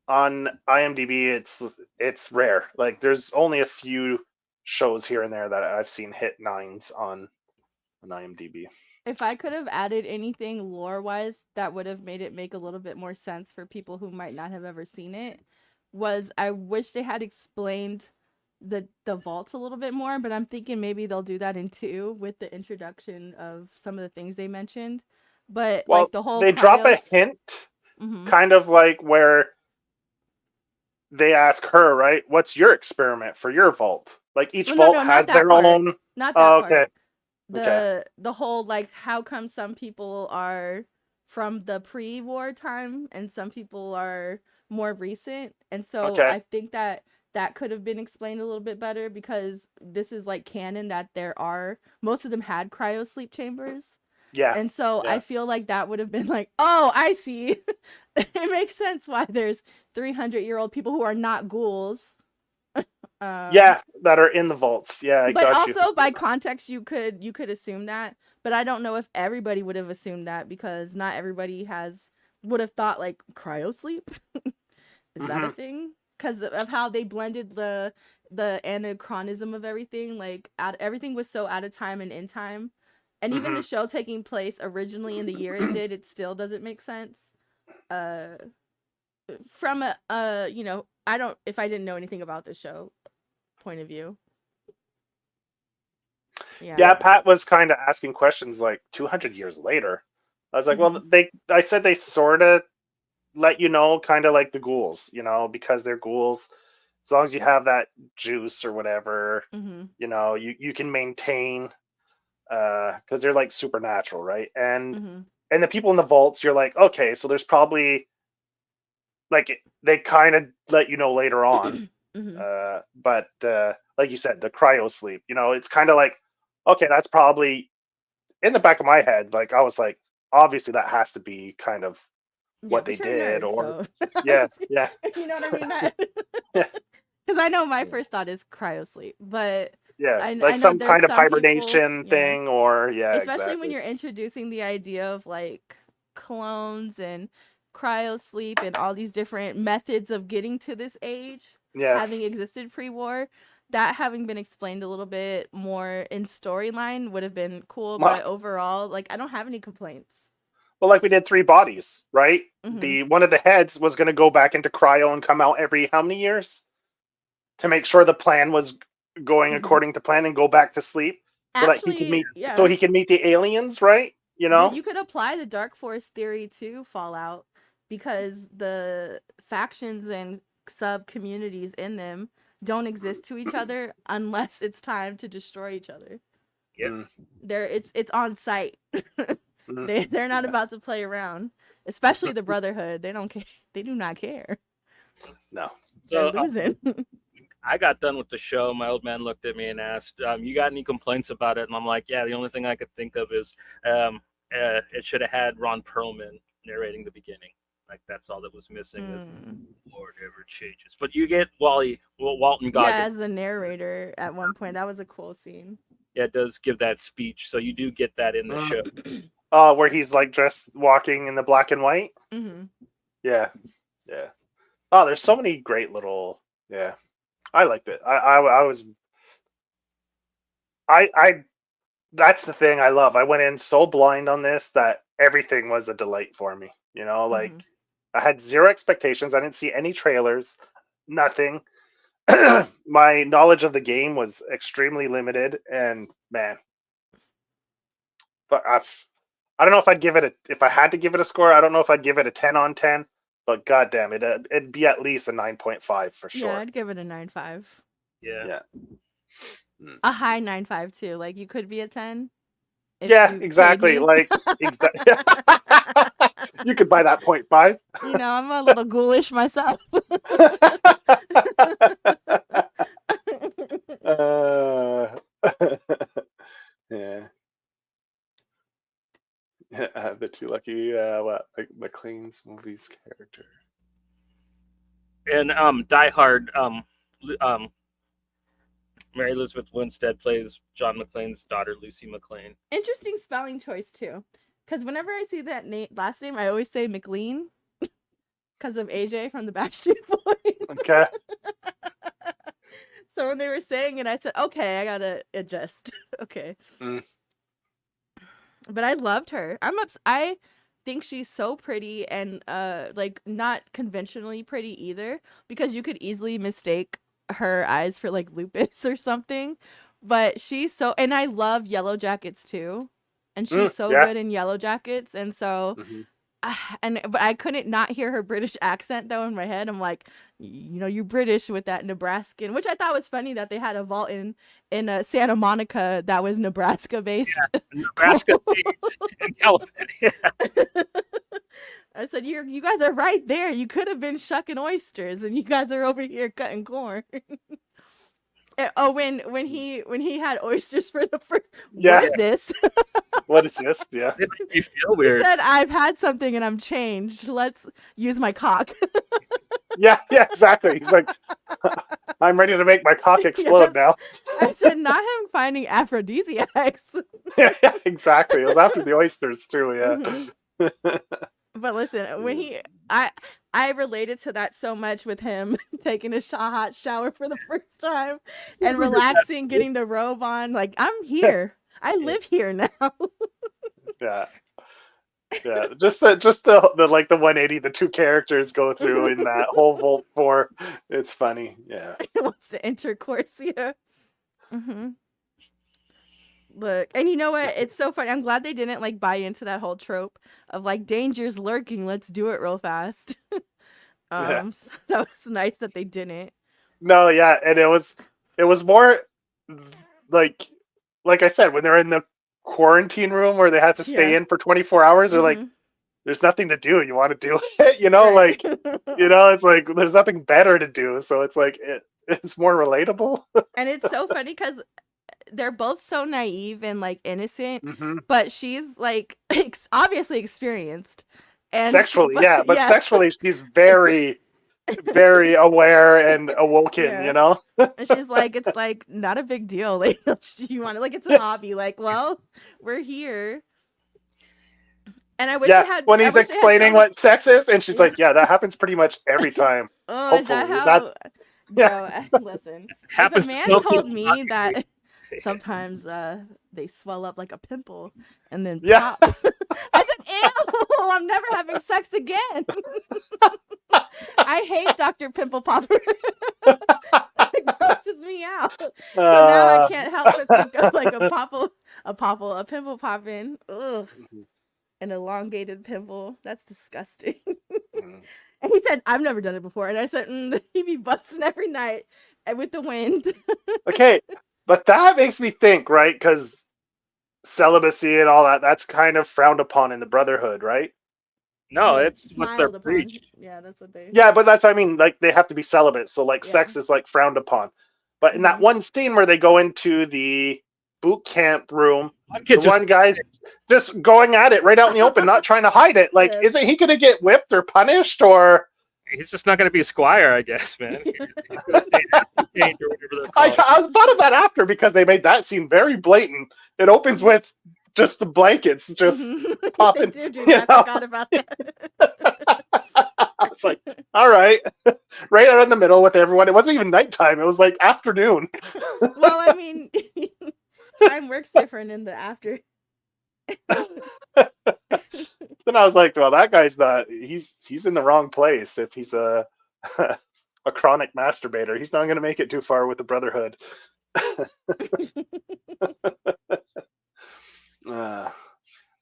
on IMDb, it's rare. Like there's only a few shows here and there that I've seen hit 9s on IMDb. If I could have added anything lore-wise that would have made it make a little bit more sense for people who might not have ever seen it, was I wish they had explained the vaults a little bit more, but I'm thinking maybe they'll do that in 2 with the introduction of some of the things they mentioned. But Well, like the whole they drop a cryos. hint, Mm-hmm. kind of like where they ask her, right? What's your experiment for your vault? Like each Well, vault no, has not that their part. own. Not Oh, that okay. part. The whole like how come some people are from the pre-war time and some people are more recent, and so Okay. I think that that could have been explained a little bit better, because this is like canon that there are, most of them had cryo sleep chambers, Yeah. and so I Yeah. feel like that would have been like, oh, I see. It makes sense why there's 300-year-old people who are not ghouls. Yeah, that are in the vaults. Yeah, I But got you. also by context, you could assume that, but I don't know if everybody would have assumed that, because not everybody would have thought like cryo sleep. Is that a Hmm. thing? Because of how they blended the anachronism of everything, like everything was so out of time and in time, and even Hmm. the show taking place originally in the year it did, it still doesn't make sense. Uh, from a I don't, if I didn't know anything about the show point of view. Yeah, Yeah. Pat was kind of asking questions like 200 years later. I was like, well, Mhm. I said they sort of let you know, kind of like the ghouls, because they're ghouls. As long as you have that juice or whatever, Mhm. you can maintain, because they're like supernatural, right? And Mhm. the people in the vaults, you're like, okay, so there's probably like they kind of let you know later on. Mhm. But like you said, the cryo sleep, it's kind of like, okay, that's probably in the back of my head. Like I was like, obviously that has to be kind of Yeah, what but they you're a did, nerd, or so yeah, yeah, you know what I mean. That yeah, because I know my first thought is cryo sleep, but yeah, I like know some there's kind of some people, hibernation yeah, thing, or yeah, especially when exactly, you're introducing the idea of like clones and cryo sleep and all these different methods of getting to this age yeah. having existed pre-war. That having been explained a little bit more in storyline would have been cool, Well, but overall, like, I don't have any complaints. like we did 3 bodies, right? Mm-hmm. The one of the heads was going to go back into cryo and come out every how many years to make sure the plan was going Mm-hmm. according to plan and go back to sleep so that he could Actually, meet yeah, the aliens, right? you could apply the Dark Force theory to Fallout, because the factions and sub communities in them don't exist to each other unless it's time to destroy each other. Yep. Mm, It's on site. mm, They're not yeah, about to play around. Especially the Brotherhood. They don't care. They do not care. no. They're So losing. I got done with the show. My old man looked at me and asked, "You got any complaints about it?" And I'm like, "Yeah, the only thing I could think of is it should have had Ron Perlman narrating the beginning. Like that's all that was missing. Is Lord ever changes." But you get Walton Yeah, Goggins. as the narrator at one point. That was a cool scene. Yeah, it does give that speech, so you do get that in the Mm. show. Where he's like dressed walking in the black and white. Mm-hmm. Yeah, yeah. Oh, there's so many great little. Yeah, I liked it. I was. I. That's the thing I love. I went in so blind on this that everything was a delight for me. Like Mm-hmm. I had zero expectations. I didn't see any trailers, nothing. My knowledge of the game was extremely limited, and man, but I don't know if I'd give it if I had to give it a score. I don't know if I'd give it a 10 on 10, but goddamn it, it'd be at least a 9.5 for Yeah, sure. I'd give it a 9.5. Yeah. Yeah. Mm. A high 9.5 too. Like, you could be a 10 if Yeah, you paid exactly. me. Like exactly. You could buy that 0.5. You know, I'm a little ghoulish myself. uh, yeah. The Too Lucky, what, like McLean's movies character. And Die Hard, Mary Elizabeth Winstead plays John McClane's daughter, Lucy McClane. Interesting spelling choice too. Because whenever I see that last name, I always say McLean because of AJ from the Backstreet Boys. Okay. So when they were saying it, I said, okay, I gotta adjust. Okay. Mm. But I loved her. I think she's so pretty and like not conventionally pretty either, because you could easily mistake her eyes for like lupus or something. But she's so, and I love Yellow Jackets too. And she's so Yeah. good in Yellow Jackets, and so Mhm. but I couldn't not hear her British accent though in my head. I'm like, you know, you're British with that Nebraskan, which I thought was funny that they had a vault in Santa Monica that was Nebraska based. Nebraska and California. I said, you guys are right there. You could have been shucking oysters, and you guys are over here cutting corn. Oh, when he had oysters for the first, Yeah. what is this? What is this? Yeah. It made me feel He weird. said, I've had something and I'm changed. Let's use my cock. Yeah, exactly. He's like, I'm ready to make my cock explode Yes. now. I said, not him finding aphrodisiacs. Yeah, exactly. It was after the oysters too, yeah. Mhm. But listen, when I related to that so much with him taking a hot shower for the first time and relaxing, getting the robe on. Like, I'm here. I live here now. Yeah. Yeah. Just the like the 180 the two characters go through in that whole Volt 4. It's funny. Yeah. He wants to intercourse, yeah. Mm-hmm. Look, and you know what? It's so funny. I'm glad they didn't like buy into that whole trope of like danger's lurking. Let's do it real fast. Yeah. So that was nice that they didn't. No, yeah, and it was more like I said, when they're in the quarantine room where they had to stay Yeah. in for 24 hours, they're like, Mhm. there's nothing to do. You want to do it, you know, Right. like it's like there's nothing better to do. So it's like it's more relatable. And it's so funny because they're both so naive and like innocent, Hmm. but she's like obviously experienced. And Sexually, yeah, but yes. sexually she's very, very aware and awoken, Yeah. you know? And she's like, it's like not a big deal. Like, you want it, like it's a hobby. Like, well, we're here. And I wish Yeah, it had. when I he's wish they had explaining shown- what sex is, and she's Yeah. like, "Yeah, that happens pretty much every time." Oh, is that Hopefully, how? yeah. Joe, listen. Happens If a to man so told people, me that sometimes they swell up like a pimple and then Yeah. pop, I said, "Ew! I'm never having sex again." I hate Dr. Pimple Popper. It grosses me out. So now I can't help but think of like a pimple popping. Ugh. An elongated pimple. That's disgusting. Mm. And he said, I've never done it before. And I said, he'd be busting every night with the wind. Okay, but that makes me think, right? Because celibacy and all that—that's kind of frowned upon in the Brotherhood, right? no, Yeah, it's what's their smiled upon. preach. Yeah, that's what they. Yeah, but that's I mean, like they have to be celibate, so like Yeah. sex is like frowned upon. But in that Mhm. one scene where they go into the boot camp room, One the kid's just one guy's just going at it right out in the open, not trying to hide it. Like, Yeah. isn't he going to get whipped or punished or? he's just not going to be a squire, I guess, man. He's going to stay ascertained or whatever they're I called. thought of that after because they made that scene very blatant. It opens with just the blankets just Mhm. popping. They do you that. I know? forgot about that. It's like, all right, right out in the middle with everyone. It wasn't even nighttime. It was like afternoon. Well, I mean, time works different in the after. Then I was like, well, that guy's not. He's in the wrong place. If he's a a chronic masturbator, he's not going to make it too far with the Brotherhood.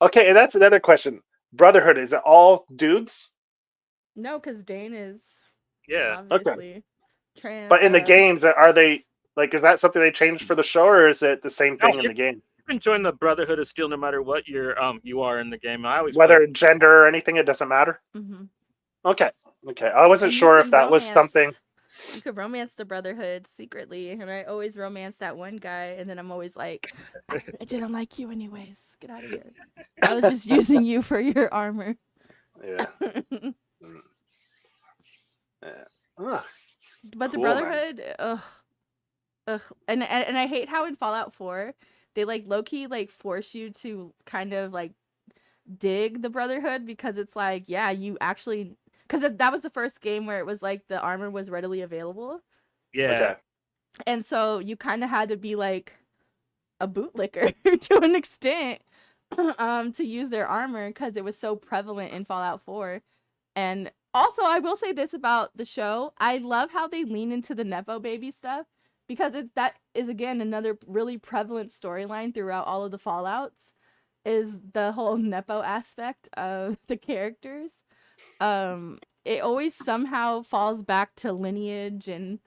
Okay, and that's another question. Brotherhood, is it all dudes? No, because Dane is Yeah. obviously trans. But in the games, are they like? Is that something they changed for the show, or is it the same No, thing in the game? You can join the Brotherhood of Steel no matter what you are in the game. I always Whether play- gender or anything, it doesn't matter. Mm-hmm. Okay. I wasn't sure if that was something. You could romance the Brotherhood secretly, and I always romance that one guy, and then I'm always like, I didn't like you anyways. Get out of here. I was just using you for your armor. Yeah. Yeah. Ah, But the Cool, man. Brotherhood, ugh, and I hate how in Fallout 4 they like low-key like force you to kind of like dig the Brotherhood, because it's like, yeah, you actually, because that was the first game where it was like the armor was readily available. Yeah. Okay. And so you kind of had to be like a bootlicker to an extent to use their armor because it was so prevalent in Fallout 4. And also, I will say this about the show. I love how they lean into the Nepo baby stuff because that is again another really prevalent storyline throughout all of the Fallouts is the whole Nepo aspect of the characters. It always somehow falls back to lineage and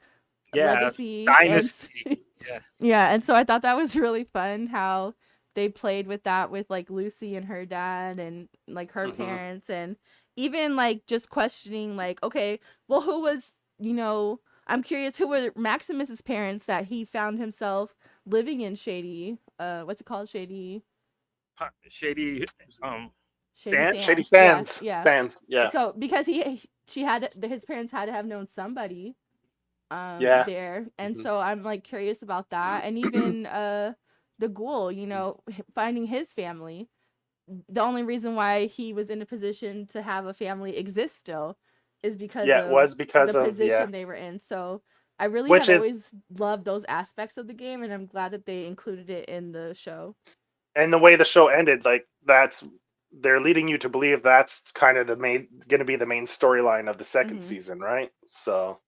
Yeah, legacy and dynasty. Yeah. yeah, and so I thought that was really fun how they played with that with like Lucy and her dad and like her Hmm. parents and even like just questioning like okay, well who was, I'm curious who were Maximus's parents that he found himself living in Shady what's it called? Shady Shady Sand. Shady Sands. Yeah, Sands. yeah. Sands. Yeah. So because his parents had to have known somebody Yeah. there, and Mhm. so I'm like curious about that, and even the ghoul, finding his family. The only reason why he was in a position to have a family exist still is because Yeah, it of was because the of position they were in. So I really which have is always loved those aspects of the game, and I'm glad that they included it in the show. and the way the show ended, like they're leading you to believe that's kind of going to be the main storyline of the second Hmm. season, right? So,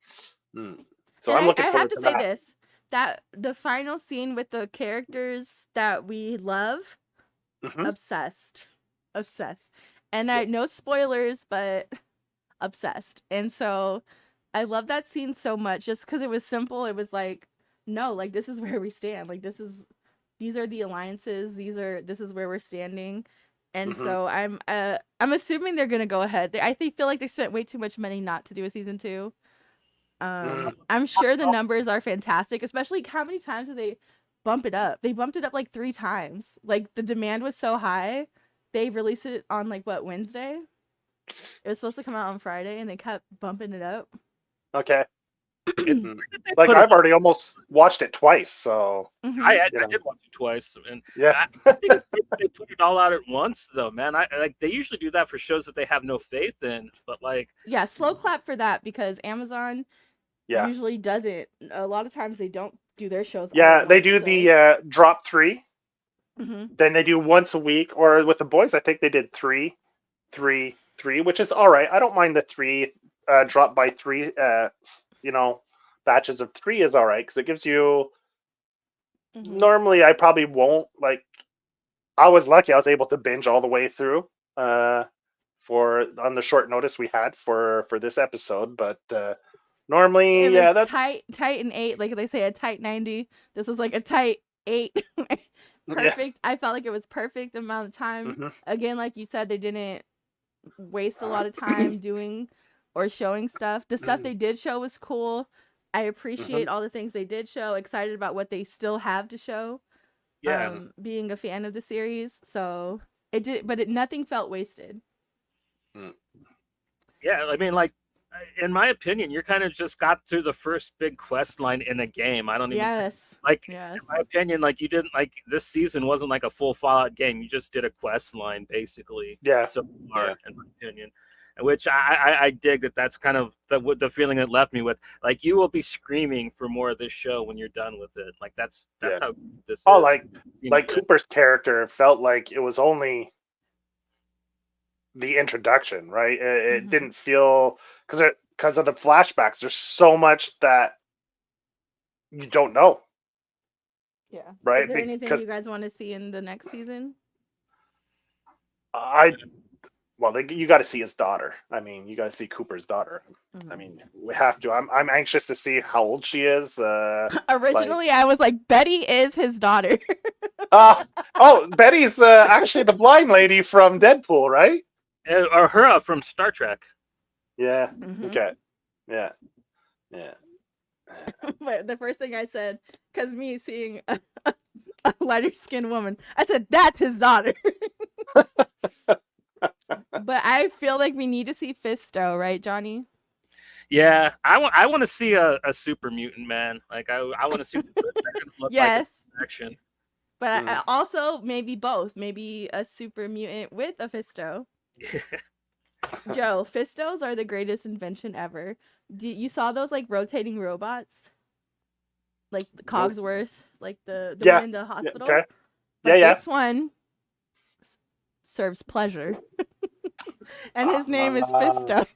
mm. So And I'm I looking have forward to to say that. this, that the final scene with the characters that we love, Hmm. obsessed. Obsessed. And I no spoilers, but obsessed. And so I love that scene so much just because it was simple. It was like, no, like this is where we stand. Like these are the alliances. This is where we're standing. And Hmm. so I'm assuming they're gonna go ahead. Feel like they spent way too much money not to do a season 2. Mm. I'm sure the numbers are fantastic, especially how many times did they bump it up? They bumped it up like 3 times. Like the demand was so high, they released it on like what, Wednesday? It was supposed to come out on Friday, and they kept bumping it up. Okay. It, Mm. they Like put it. I've already almost watched it twice, so Hmm. I did watch it twice, and yeah. I think they put it all out at once, though, man. I like they usually do that for shows that they have no faith in, but like, Yeah, slow clap for that because Amazon Yeah. usually doesn't. A lot of times they don't do their shows all at Yeah, they once. do So, the drop 3, hmm, then they do once a week, or with the boys, I think they did 3, 3, 3, which is all right. I don't mind the 3 drop by 3. Batches of 3 is all right because it gives you. hmm, Normally, I probably won't like. I was lucky; I was able to binge all the way through for on the short notice we had for this episode. But normally, it yeah, was that's tight, tight and 8, like they say, a tight 90. This was like a tight 8. yeah. Perfect. I felt like it was perfect amount of time. Hmm. Again, like you said, they didn't waste a lot of time doing or showing stuff. The stuff they did show was cool. I appreciate all the things they did show. Excited about what they still have to show. yeah, Being a fan of the series, so it did, but nothing felt wasted. yeah. I mean, like, in my opinion, you're kind of just got through the first big quest line in a game. I don't even think, Yes, like, yes. in my opinion, like you didn't like this season wasn't like a full Fallout game. You just did a quest line basically Yeah. so far, in my opinion. Which I dig that. That's kind of the feeling it left me with. Like you will be screaming for more of this show when you're done with it. Like that's Yeah. how good this Oh, is. like Cooper's character felt like it was only the introduction, right? It Hmm. didn't feel because of the flashbacks. There's so much that you don't know, Yeah. Is right? there anything Because you guys want to see in the next season? I well, you got to see his daughter. I mean, you got to see Cooper's daughter. I Hmm. mean, we have to. I'm anxious to see how old she is. Like, Originally, I was like, Betty is his daughter. uh, oh, Betty's actually the blind lady from Deadpool, right? Or her from Star Trek. Yeah. Hmm. Okay. Yeah. Yeah. But the first thing I said, because me seeing a lighter skinned woman, I said, that's his daughter. But I feel like we need to see Fisto, right, Johnny? Yeah, I want to see a super mutant man. Like I want to see what they're gonna look like in Yes. action. But Mm. also maybe both. Maybe a super mutant with a Fisto. Joe, Fistos are the greatest invention ever. You saw those like rotating robots? like the Cogsworth, like the Yeah. one in the hospital. Okay. But Yeah. this one serves pleasure, and his name is Ah. Fisto,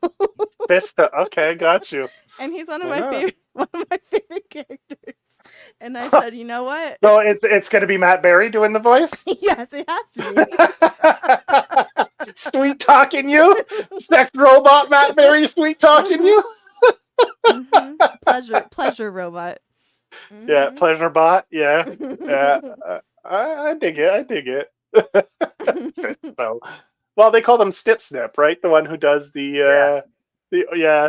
Vista. Okay, got you. and he's one of Yeah. my favorite characters. And I said, you know what? So it's going to be Matt Berry doing the voice? Yes, it has to be. Sweet talking you? Sex robot Matt Berry sweet talking you? Pleasure robot. Yeah, pleasure bot. Yeah. I dig it. I dig it. So, well, they call them Stip Snip, right? The one who does the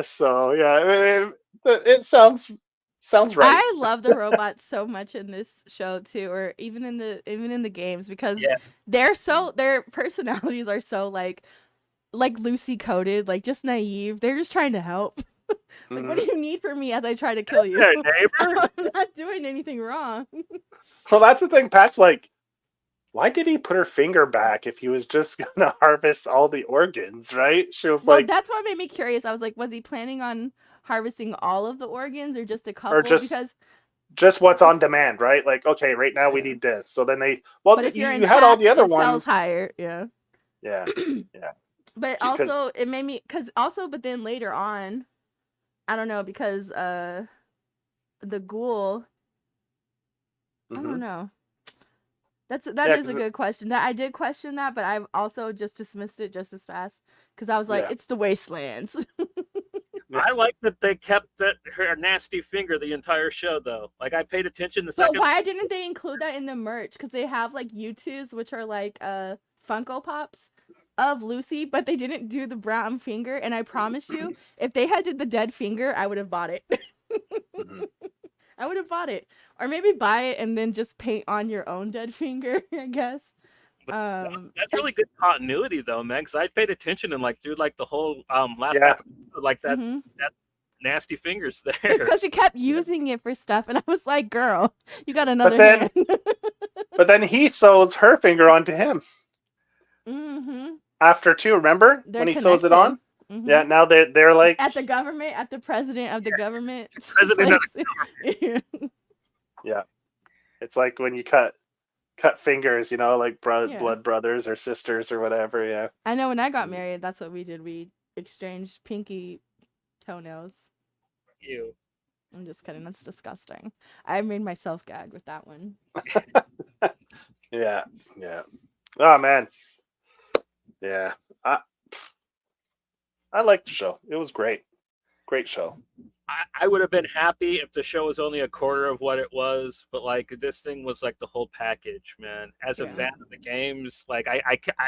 So yeah, it sounds right. I love the robots so much in this show too, or even in the games, because their personalities are so like Lucy coded, like just naive. They're just trying to help. Like, what do you need from me as I try to kill you? Neighbor. I'm not doing anything wrong. Well, that's the thing. Pat's like, why did he put her finger back if he was just gonna harvest all the organs, right? She was like, that's what made me curious. I was like, was he planning on harvesting all of the organs or just a couple? or just what's on demand, right? Like, okay, right now we need this. So then but if you're you had all the other it sells ones higher, yeah. Yeah. But also it made me, but then later on, I don't know, because the ghoul, I don't know. That is a good question. That I did question that, but I've also just dismissed it just as fast because I was like, it's the wastelands. I like that they kept her nasty finger the entire show, though. Like, I paid attention the second. But why didn't they include that in the merch? Because they have like U2s, which are like Funko Pops of Lucy, but they didn't do the brown finger. And I promise you, if they had did the dead finger, I would have bought it. I would have bought it, or maybe buy it and then just paint on your own dead finger, I guess. That's really good continuity, though, man. Because I paid attention and through the whole last episode, that nasty fingers there. It's because she kept using it for stuff, and I was like, "Girl, you got another hand." But then he sews her finger onto him. After too, remember when he sews it on? Yeah, now they're like at the president of the government. President of the government. Yeah, it's like when you cut fingers, like blood brothers or sisters or whatever. Yeah, I know. When I got married, that's what we did. We exchanged pinky toenails. Ew. I'm just kidding. That's disgusting. I made myself gag with that one. Yeah. Oh man. Yeah. I liked the show. It was great. Great show. I would have been happy if the show was only a quarter of what it was, but this thing was the whole package, man. As a fan of the games,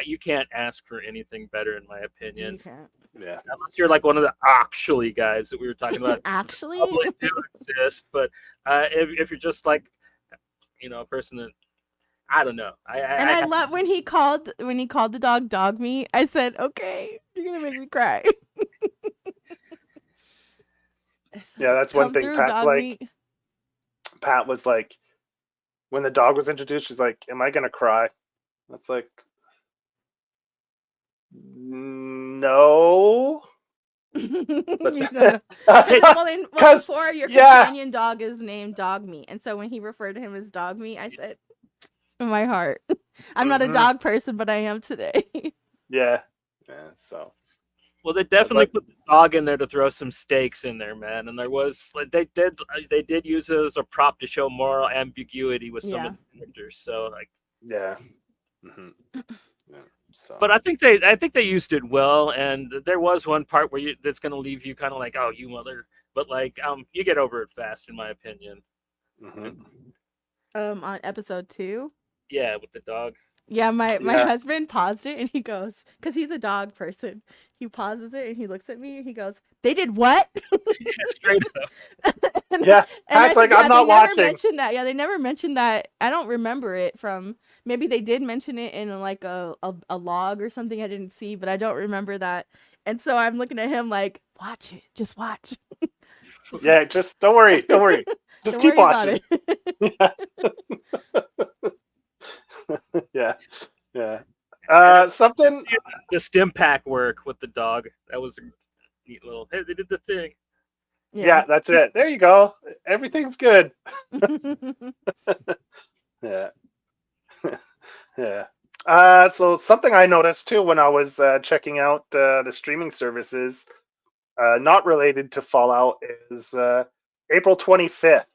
you can't ask for anything better, in my opinion. You can't. Yeah. Unless you're one of the actually guys that we were talking about. Actually, probably do exist, but if you're just a person that I don't know. I love when he called the dog meat. I said, "Okay, you're gonna make me cry." Yeah, that's one thing. Pat was like, when the dog was introduced, she's like, "Am I gonna cry?" That's like, no. Before your companion dog is named Dog Meat, and so when he referred to him as Dog Meat, I said, in my heart, I'm not a dog person, but I am today. Yeah. So. Well, they definitely put the dog in there to throw some stakes in there, man. And there was they did use it as a prop to show moral ambiguity with some of the characters. So yeah. So. But I think they used it well, and there was one part where that's going to leave you kind of like, oh, you mother. But you get over it fast, in my opinion. On episode 2. Yeah, with the dog. Yeah, my husband paused it and he goes, because he's a dog person. He pauses it and he looks at me and he goes, "They did what?" Straight up. And Pat's like, "I'm not watching." Mentioned that. Yeah, they never mentioned that. I don't remember it from. Maybe they did mention it in a log or something I didn't see, but I don't remember that. And so I'm looking at him like, "Watch it, just watch." Yeah, just don't worry. Just keep watching. Yeah. Something. The stim pack work with the dog. That was a neat little. Hey, they did the thing. Yeah, that's it. There you go. everything's good. Yeah. Yeah. So something I noticed too when I was checking out the streaming services, not related to Fallout, is April 25th.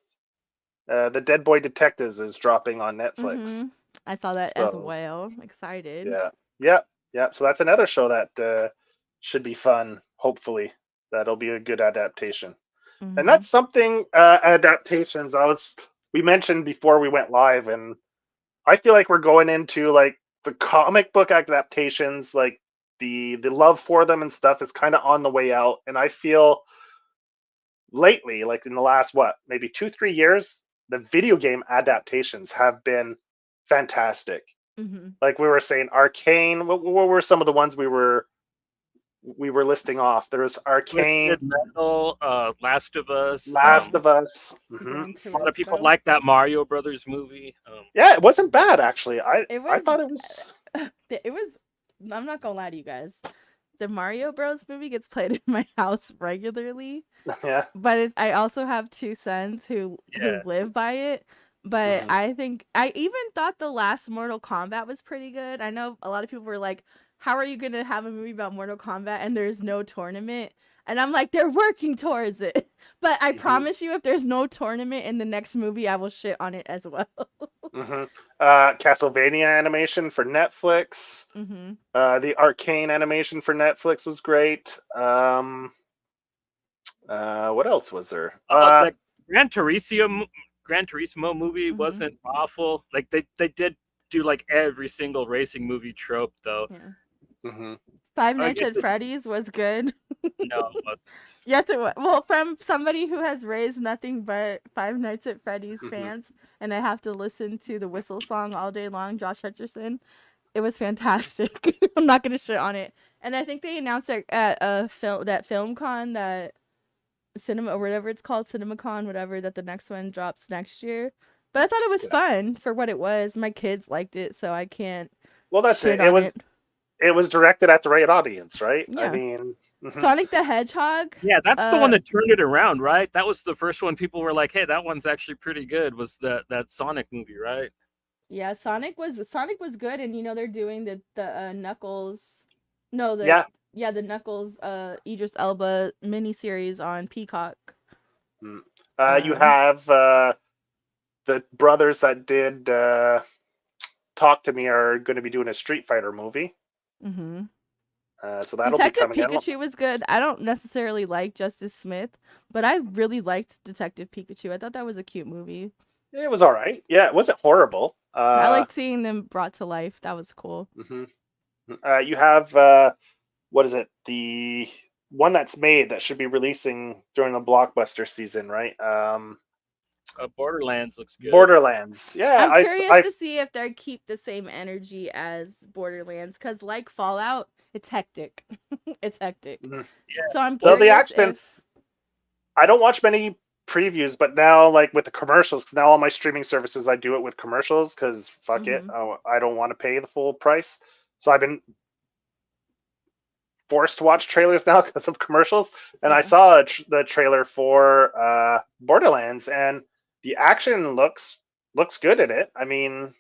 The Dead Boy Detectives is dropping on Netflix. I saw that as So well. Excited. yeah, yeah, yeah. So that's another show that should be fun. Hopefully, that'll be a good adaptation. And Mm-hmm. that's something adaptations. We mentioned before we went live, and I feel like we're going into like the comic book adaptations, like the love for them and stuff is kind of on the way out. And I feel lately, like in the last maybe 2-3 years, the video game adaptations have been fantastic. Mm-hmm. Like we were saying, Arcane. What were some of the ones we were listing off? There was Arcane, Twisted Metal, Last of Us. Last of Us. Gran A lot of people Turismo. like that Mario Brothers movie. Yeah, it wasn't bad actually. I It I was. thought it was. It was. I'm not gonna lie to you guys. The Mario Bros. Movie gets played in my house regularly, Yeah. but I also have two sons who Yeah. live by it. But Mhm. I think I even thought the last Mortal Kombat was pretty good. I know a lot of people were like, "How are you gonna have a movie about Mortal Kombat and there's no tournament?" And I'm like, "They're working towards it." But I Mhm. promise you, if there's no tournament in the next movie, I will shit on it as well. Mhm. Castlevania animation for Netflix. Mhm. The Arcane animation for Netflix was great. What else was there? The Gran Turismo movie Mhm. wasn't awful. Like they did do like every single racing movie trope though. Yeah. Mhm. Five I Nights guess at Freddy's was good. no, it wasn't. Yes, it was. Well, from somebody who has raised nothing but Five Nights at Freddy's Mhm. fans, and I have to listen to the whistle song all day long, Josh Hutcherson. It was fantastic. I'm not gonna shit on it. And I think they announced it at that film con, that cinema or whatever it's called, CinemaCon, whatever, that the next one drops next year. But I thought it was Yeah. fun for what it was. My kids liked it, so I can't Well, that's it. shit It on was it. it was directed at the right audience, right? I Yeah. mean, mhm. Sonic the Hedgehog. Yeah, that's the one Uh, that turned it around, right? That was the first one people were like, "Hey, that one's actually pretty good." Was that Sonic movie, right? yeah, Sonic was good, and they're doing the Knuckles, no, Yeah. the Knuckles Idris Elba miniseries on Peacock. Mm. You Um, have the brothers that did Talk to Me are going to be doing a Street Fighter movie. mhm. So that'll be Detective coming out. Pikachu was good. I don't necessarily like Justice Smith, but I really liked Detective Pikachu. I thought that was a cute movie. It was all right. Yeah, it wasn't horrible. I liked seeing them brought to life. That was cool. Mhm. You have what is it? The one that's made that should be releasing during the blockbuster season, right? Borderlands looks good. Borderlands. Yeah, I'm curious to see if they keep the same energy as Borderlands, because like Fallout, it's hectic. It's hectic. Mhm. Yeah, So I'm Well, the curious action. if. I don't watch many previews, but now like with the commercials, 'cause now all my streaming services I do it with commercials because fuck it, Mhm. I don't want to pay the full price. So I've been forced to watch trailers now because of commercials. And I Yeah. saw the trailer for Borderlands, and the action looks good in it. I mean,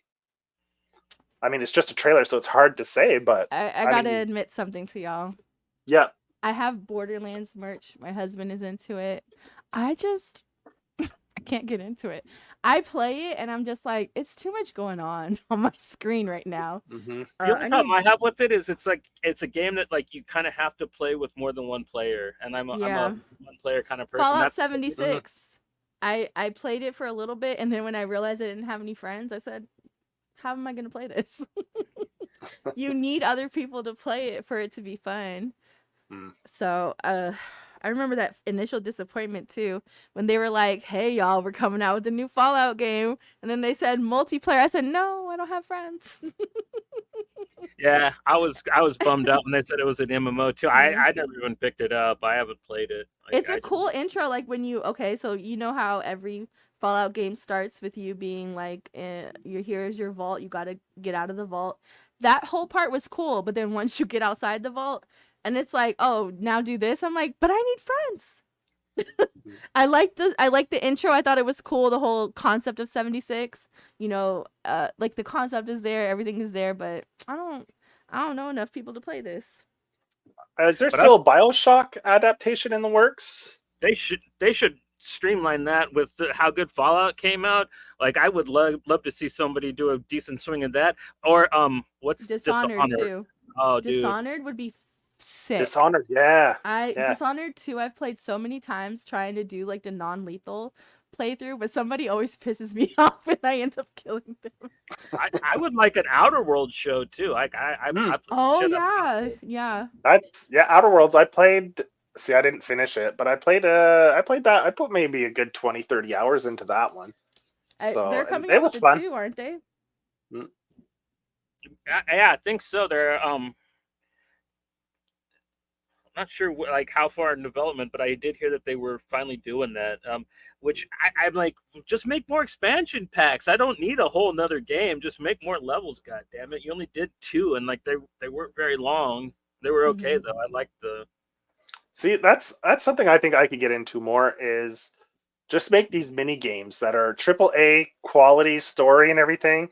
it's just a trailer, so it's hard to say. But I I gotta mean, admit something to y'all. yeah, I have Borderlands merch. My husband is into it. I just I can't get into it. I play it and I'm just like, it's too much going on on my screen right now. hmm the only I problem need. I have with it is it's a game that like you kind of have to play with more than one player, and I'm a Yeah. one player kind of person. Fallout That's 76. I played it for a little bit, and then when I realized I didn't have any friends, I said, how am I gonna play this? You need other people to play it for it to be fun. So, I remember that initial disappointment too when they were like, "Hey, y'all, we're coming out with a new Fallout game," and then they said multiplayer. I said, "No, I don't have friends." yeah. I was bummed out when they said it was an MMO too. Yeah. I never even picked it up. I haven't played it. It's a I cool intro, like when you so you know how every Fallout game starts with you being like, here's your vault, you gotta get out of the vault. That whole part was cool, but then once you get outside the vault, and it's like, oh, now do this. I'm like, but I need friends. I like the intro. I thought it was cool. The whole concept of 76. Like the concept is there, everything is there, but I don't know enough people to play this. Is there But I, still a BioShock adaptation in the works? they should streamline that with how good Fallout came out. Like I would love to see somebody do a decent swing at that. Or what's Dishonored Dishonored? too. Oh, dude. Dishonored would be sick. Dishonored, yeah, yeah. Dishonored 2 I've played so many times trying to do like the non-lethal playthrough, but somebody always pisses me off and I end up killing them. I would like an Outer World show too. Like I Mm. Oh shit, yeah. That's Outer Worlds. I played. See, I didn't finish it, but I played. I played that. I put maybe a good 20, 30 hours into that one. So They're coming it out was with fun. the 2, aren't they? yeah, I think so. They're not sure like how far in development, but I did hear that they were finally doing that. Which I'm like, just make more expansion packs. I don't need a whole nother game. Just make more levels. God damn it! You only did 2, and like they weren't very long. They were okay though. I liked the. See, that's something I think I could get into more is just make these mini games that are triple A quality story and everything.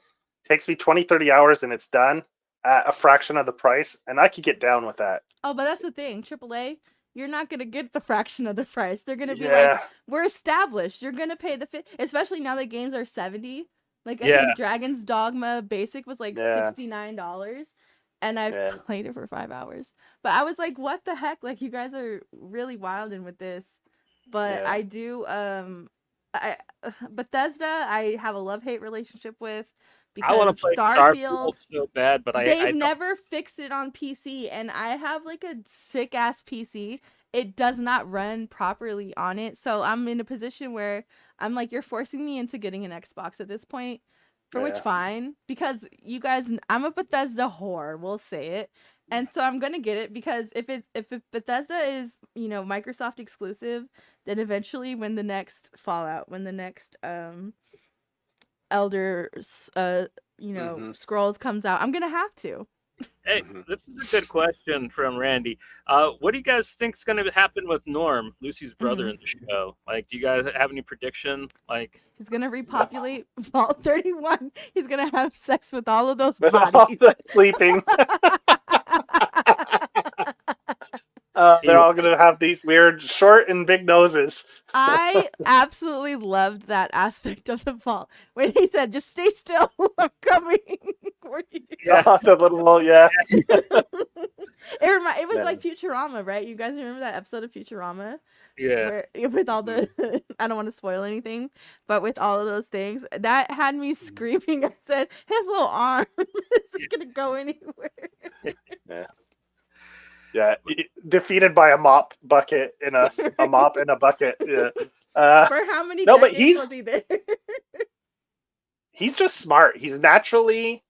Takes me 20, 30 hours and it's done at a fraction of the price, and I could get down with that. Oh, but that's the thing. AAA, you're not gonna get the fraction of the price. They're gonna be like, Yeah, we're established. You're gonna pay the especially now that games are 70. Like I Yeah, think Dragon's Dogma Basic was like yeah, $69, and I've yeah. played it for 5 hours. But I was like, what the heck? Like you guys are really wilding with this. But Yeah. I do I Bethesda I have a love-hate relationship with I want because to play Starfield Starfield so bad, but I they've don't. never fixed it on PC, and I have like a sick ass PC. It does not run properly on it, so I'm in a position where I'm like, you're forcing me into getting an Xbox at this point. For which Yeah. fine, because you guys, I'm a Bethesda whore. We'll say it, and so I'm gonna get it because if Bethesda is Microsoft exclusive, then eventually when the next Fallout, when the next Elder Hmm. Scrolls comes out, I'm gonna have to. Hey, Hmm. this is a good question from Randy. What do you guys think is going to happen with Norm, Lucy's brother, Mhm. in the show? Like, do you guys have any prediction? Like, He's gonna repopulate Vault 31. He's gonna have sex with all of those With all bodies. the sleeping, they're he, all gonna have these weird short and big noses. I absolutely loved that aspect of the vault when he said, "Just stay still, I'm coming." For you." yeah, The little, yeah. It was Yeah. like Futurama, right? You guys remember that episode of Futurama yeah. where with all the I don't want to spoil anything, but with all of those things that had me screaming. I said, "His little arm isn't gonna go anywhere." Yeah. Yeah. Defeated by a mop bucket in a mop in a bucket. Yeah. For how many No, but decades was he there? he's just smart. He's naturally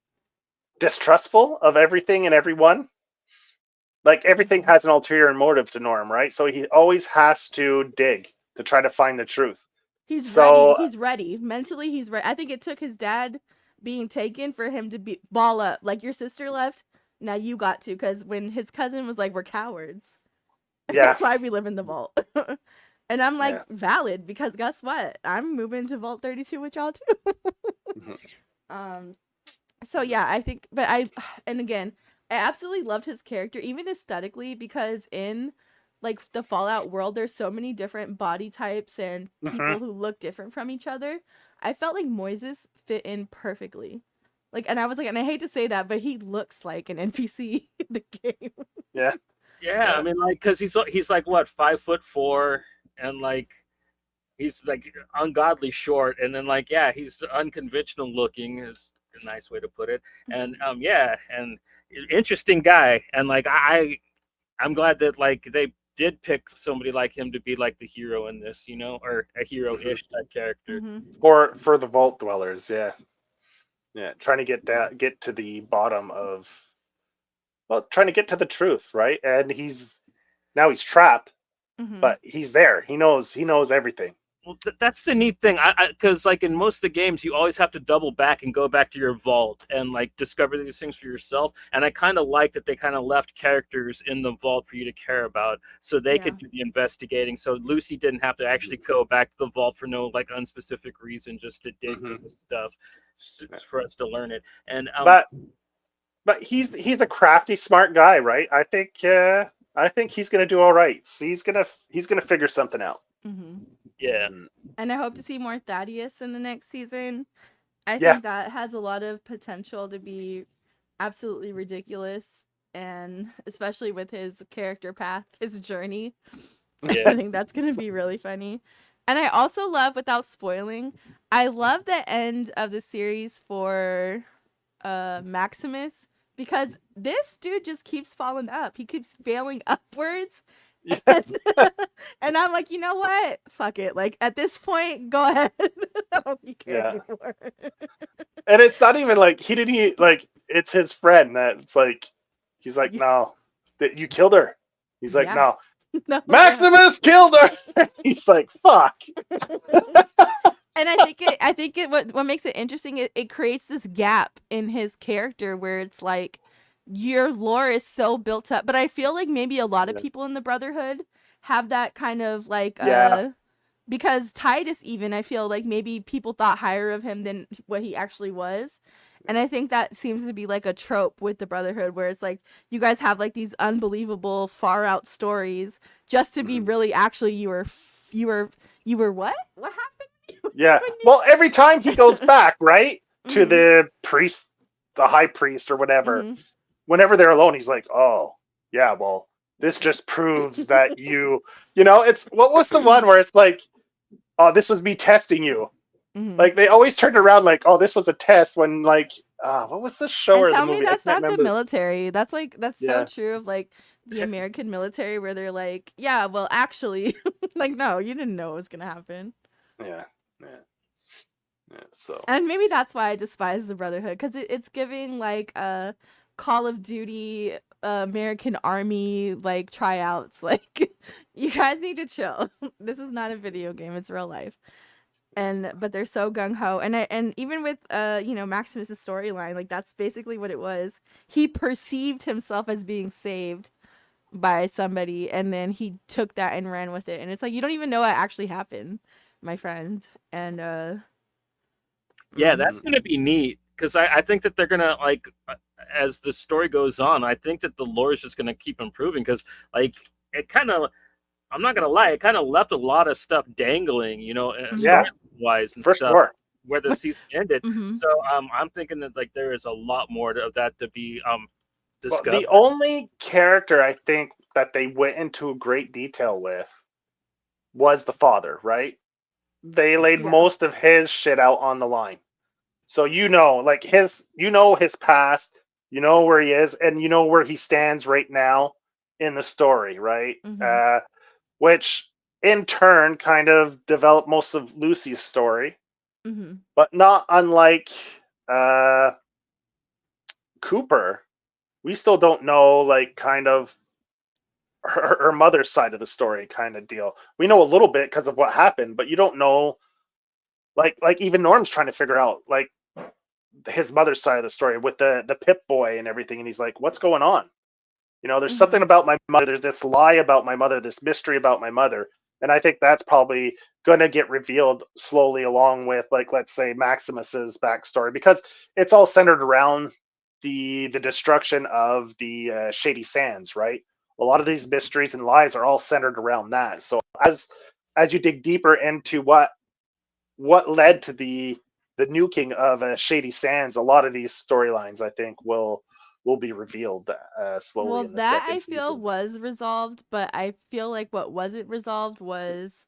distrustful of everything and everyone. Like everything has an ulterior motive to Norm, right? So he always has to dig to try to find the truth. He's ready. So He's ready. Mentally, he's ready. I think it took his dad being taken for him to be ball up. Like your sister left. Now you got to, because when his cousin was like, "We're cowards. yeah, That's why we live in the vault." And I'm like, yeah. valid, because guess what? I'm moving to Vault 32 with y'all too. Mhm. um, so yeah, I think, but and again, I absolutely loved his character, even aesthetically, because in like the Fallout world, there's so many different body types and Mhm. people who look different from each other. I felt like Moises fit in perfectly. Like, and I was like, and I hate to say that, but he looks like an NPC in the game. Yeah, Yeah, I yeah, mean, like, cause he's like what 5'4", and like he's like ungodly short, and then like yeah, he's unconventional looking is a nice way to put it, and yeah, and interesting guy, and like I'm glad that like they did pick somebody like him to be like the hero in this, or a hero-ish type character. Mm-hmm. for the vault dwellers. Yeah, yeah. Trying to get to the bottom of, well, trying to get to the truth, right? And he's trapped, Mm-hmm. but he's there. He knows everything. Well, that's the neat thing. Because like in most of the games, you always have to double back and go back to your vault and like discover these things for yourself. And I kind of like that they kind of left characters in the vault for you to care about, so they Yeah. could do the investigating. So Lucy didn't have to actually go back to the vault for no like unspecific reason, just to dig for Mhm. this stuff for us to learn it. And But he's a crafty, smart guy, right? I think he's gonna do all right. So he's gonna figure something out. Hmm. yeah, Mm. And I hope to see more Thaddeus in the next season. I Yeah. think that has a lot of potential to be absolutely ridiculous, and especially with his character path, his journey. yeah, I think that's going to be really funny. And I also love, without spoiling, I love the end of the series for Maximus, because this dude just keeps falling up. He keeps failing upwards. Yeah. And I'm like, you know what? Fuck it. Like at this point, go ahead. I don't really care Yeah. anymore. And it's not even like he didn't like it's his friend that it's like he's like, Yeah. no, that you killed her. He's like, Yeah. no, No, yeah. Maximus killed her. He's like, fuck. And I think it what makes it interesting, it creates this gap in his character where it's like your lore is so built up. But I feel like maybe a lot of Yeah. people in the Brotherhood have that kind of like Yeah. because Titus, even, I feel like maybe people thought higher of him than what he actually was. And I think that seems to be like a trope with the Brotherhood, where it's like you guys have like these unbelievable far out stories just to be Mhm. really actually you were what? What happened? Yeah. When you- Well, every time he goes back, right, to Mhm. the priest, the high priest or whatever, Mhm. whenever they're alone, he's like, oh, yeah, well, this just proves that it's what was the one where it's like, oh, this was me testing you. Mhm. Like they always turned around like, oh, this was a test when like, what was the show And or the tell me movie? I that's can't not the remember. military. That's so Yeah. true of like the American military, where they're like, yeah, well, actually, like, no, you didn't know it was gonna happen. Yeah. Yeah. Yeah. So. And maybe that's why I despise the Brotherhood, because it's giving like a Call of Duty American Army like tryouts. Like, you guys need to chill. This is not a video game; it's real life. But they're so gung ho, and even with Maximus's storyline, like that's basically what it was. He perceived himself as being saved by somebody, and then he took that and ran with it. And it's like you don't even know what actually happened, my friend. And yeah. That's Mhm. gonna be neat because I think that they're gonna like as the story goes on. I think that the lore is just gonna keep improving because like it kind of. I'm not gonna lie, it kind of left a lot of stuff dangling, Yeah, story wise and for stuff sure. where the season ended. Mhm. So I'm thinking that like there is a lot more of that to be Well, discovered. the only character I think that they went into great detail with was the father, right? They laid Yeah. most of his shit out on the line. So like his past, you know where he is, and you know where he stands right now in the story, right? Mhm. Which in turn kind of developed most of Lucy's story, Mhm. but not unlike uh, Cooper. We still don't know, like, kind of her mother's side of the story, kind of deal. We know a little bit because of what happened, but you don't know, like even Norm's trying to figure out like his mother's side of the story with the Pip Boy and everything, and he's like, "What's going on?" There's something Mhm. about my mother. There's this lie about my mother, this mystery about my mother, and I think that's probably going to get revealed slowly, along with, like, let's say Maximus's backstory, because it's all centered around the destruction of the Shady Sands, right? A lot of these mysteries and lies are all centered around that. So as you dig deeper into what led to the nuking of Shady Sands, a lot of these storylines I think will be revealed slowly Well, in the that second I feel season. was resolved, but I feel like what wasn't resolved was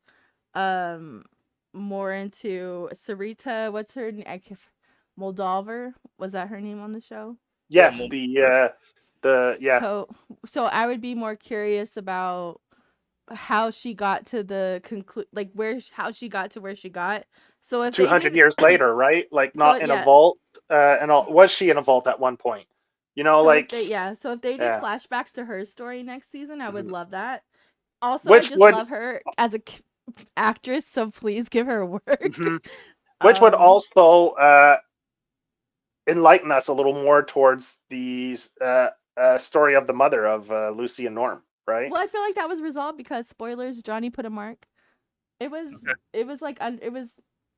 um more into Sarita. What's her name? Moldover, was that her name on the show? Yeah, Yes, the yeah, So I would be more curious about how she got to the like how she got to where she got. So if they 200 did years later, right? Like so not in a yeah, vault, and all. Was she in a vault at one point? Like, so if they did yeah. flashbacks to her story next season, I would Mhm. love that. Also, I Which just would love her as a actress, so please give her work. Mhm. Which would Um, also enlighten us a little more towards the story of the mother of Lucy and Norm, right? well, I feel like that was resolved because spoilers, Johnny put a mark. It was Okay. it was like it was,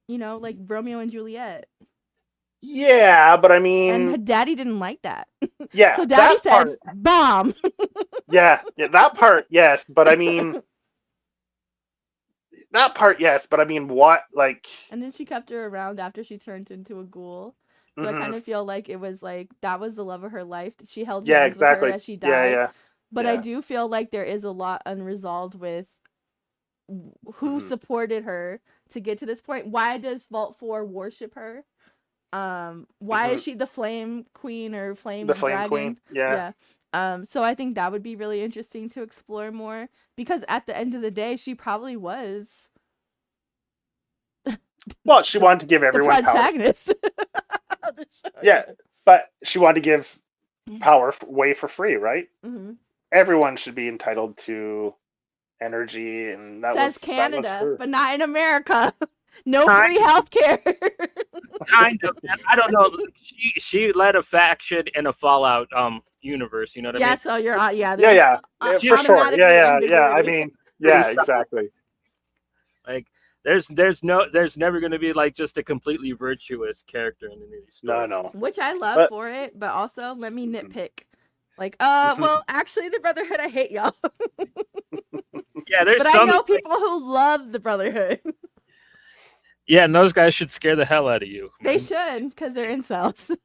like Romeo and Juliet. Yeah, but I And mean, Daddy didn't like that. yeah, So Daddy that said, part, "Bomb." yeah, that part, yes, but I mean, that part, yes, but I mean, what, like, And then she kept her around after she turned into a ghoul. So I mhm. kind of feel like it was like that was the love of her life. She held Yeah, hands with her exactly, as she yeah, died. yeah, But I yeah, do feel like there is a lot unresolved with who mhm. supported her to get to this point. Why does Vault 4 worship her? Why is Mhm. she the flame queen or The flame Flame Queen, dragon? yeah. Yeah. So I think that would be really interesting to explore more because at the end of the day, she probably was Well, she the wanted to give the everyone power. protagonist of the show. Yeah, Yeah. but she wanted to give power away for free, right? Mm-hmm. Everyone should be entitled to energy, and Says that was Canada, her. but not in America. No Kind, free healthcare. kind of. Man. I don't know. She led a faction in a Fallout universe. You know what I Yeah, mean? so you're yeah. Yeah, There's yeah, yeah, She for sure. Yeah, automatically yeah, yeah. I ambiguity. mean, pretty yeah, exactly. like there's never going to be like just a completely virtuous character in any of these No, stories. no, Which I love but for it, but also let me mhm. nitpick. Like, well, actually, the Brotherhood, I hate y'all. Yeah, there's But I some know like people who love the Brotherhood. yeah, and those guys should scare the hell out of you. They Man. should, because they're incels.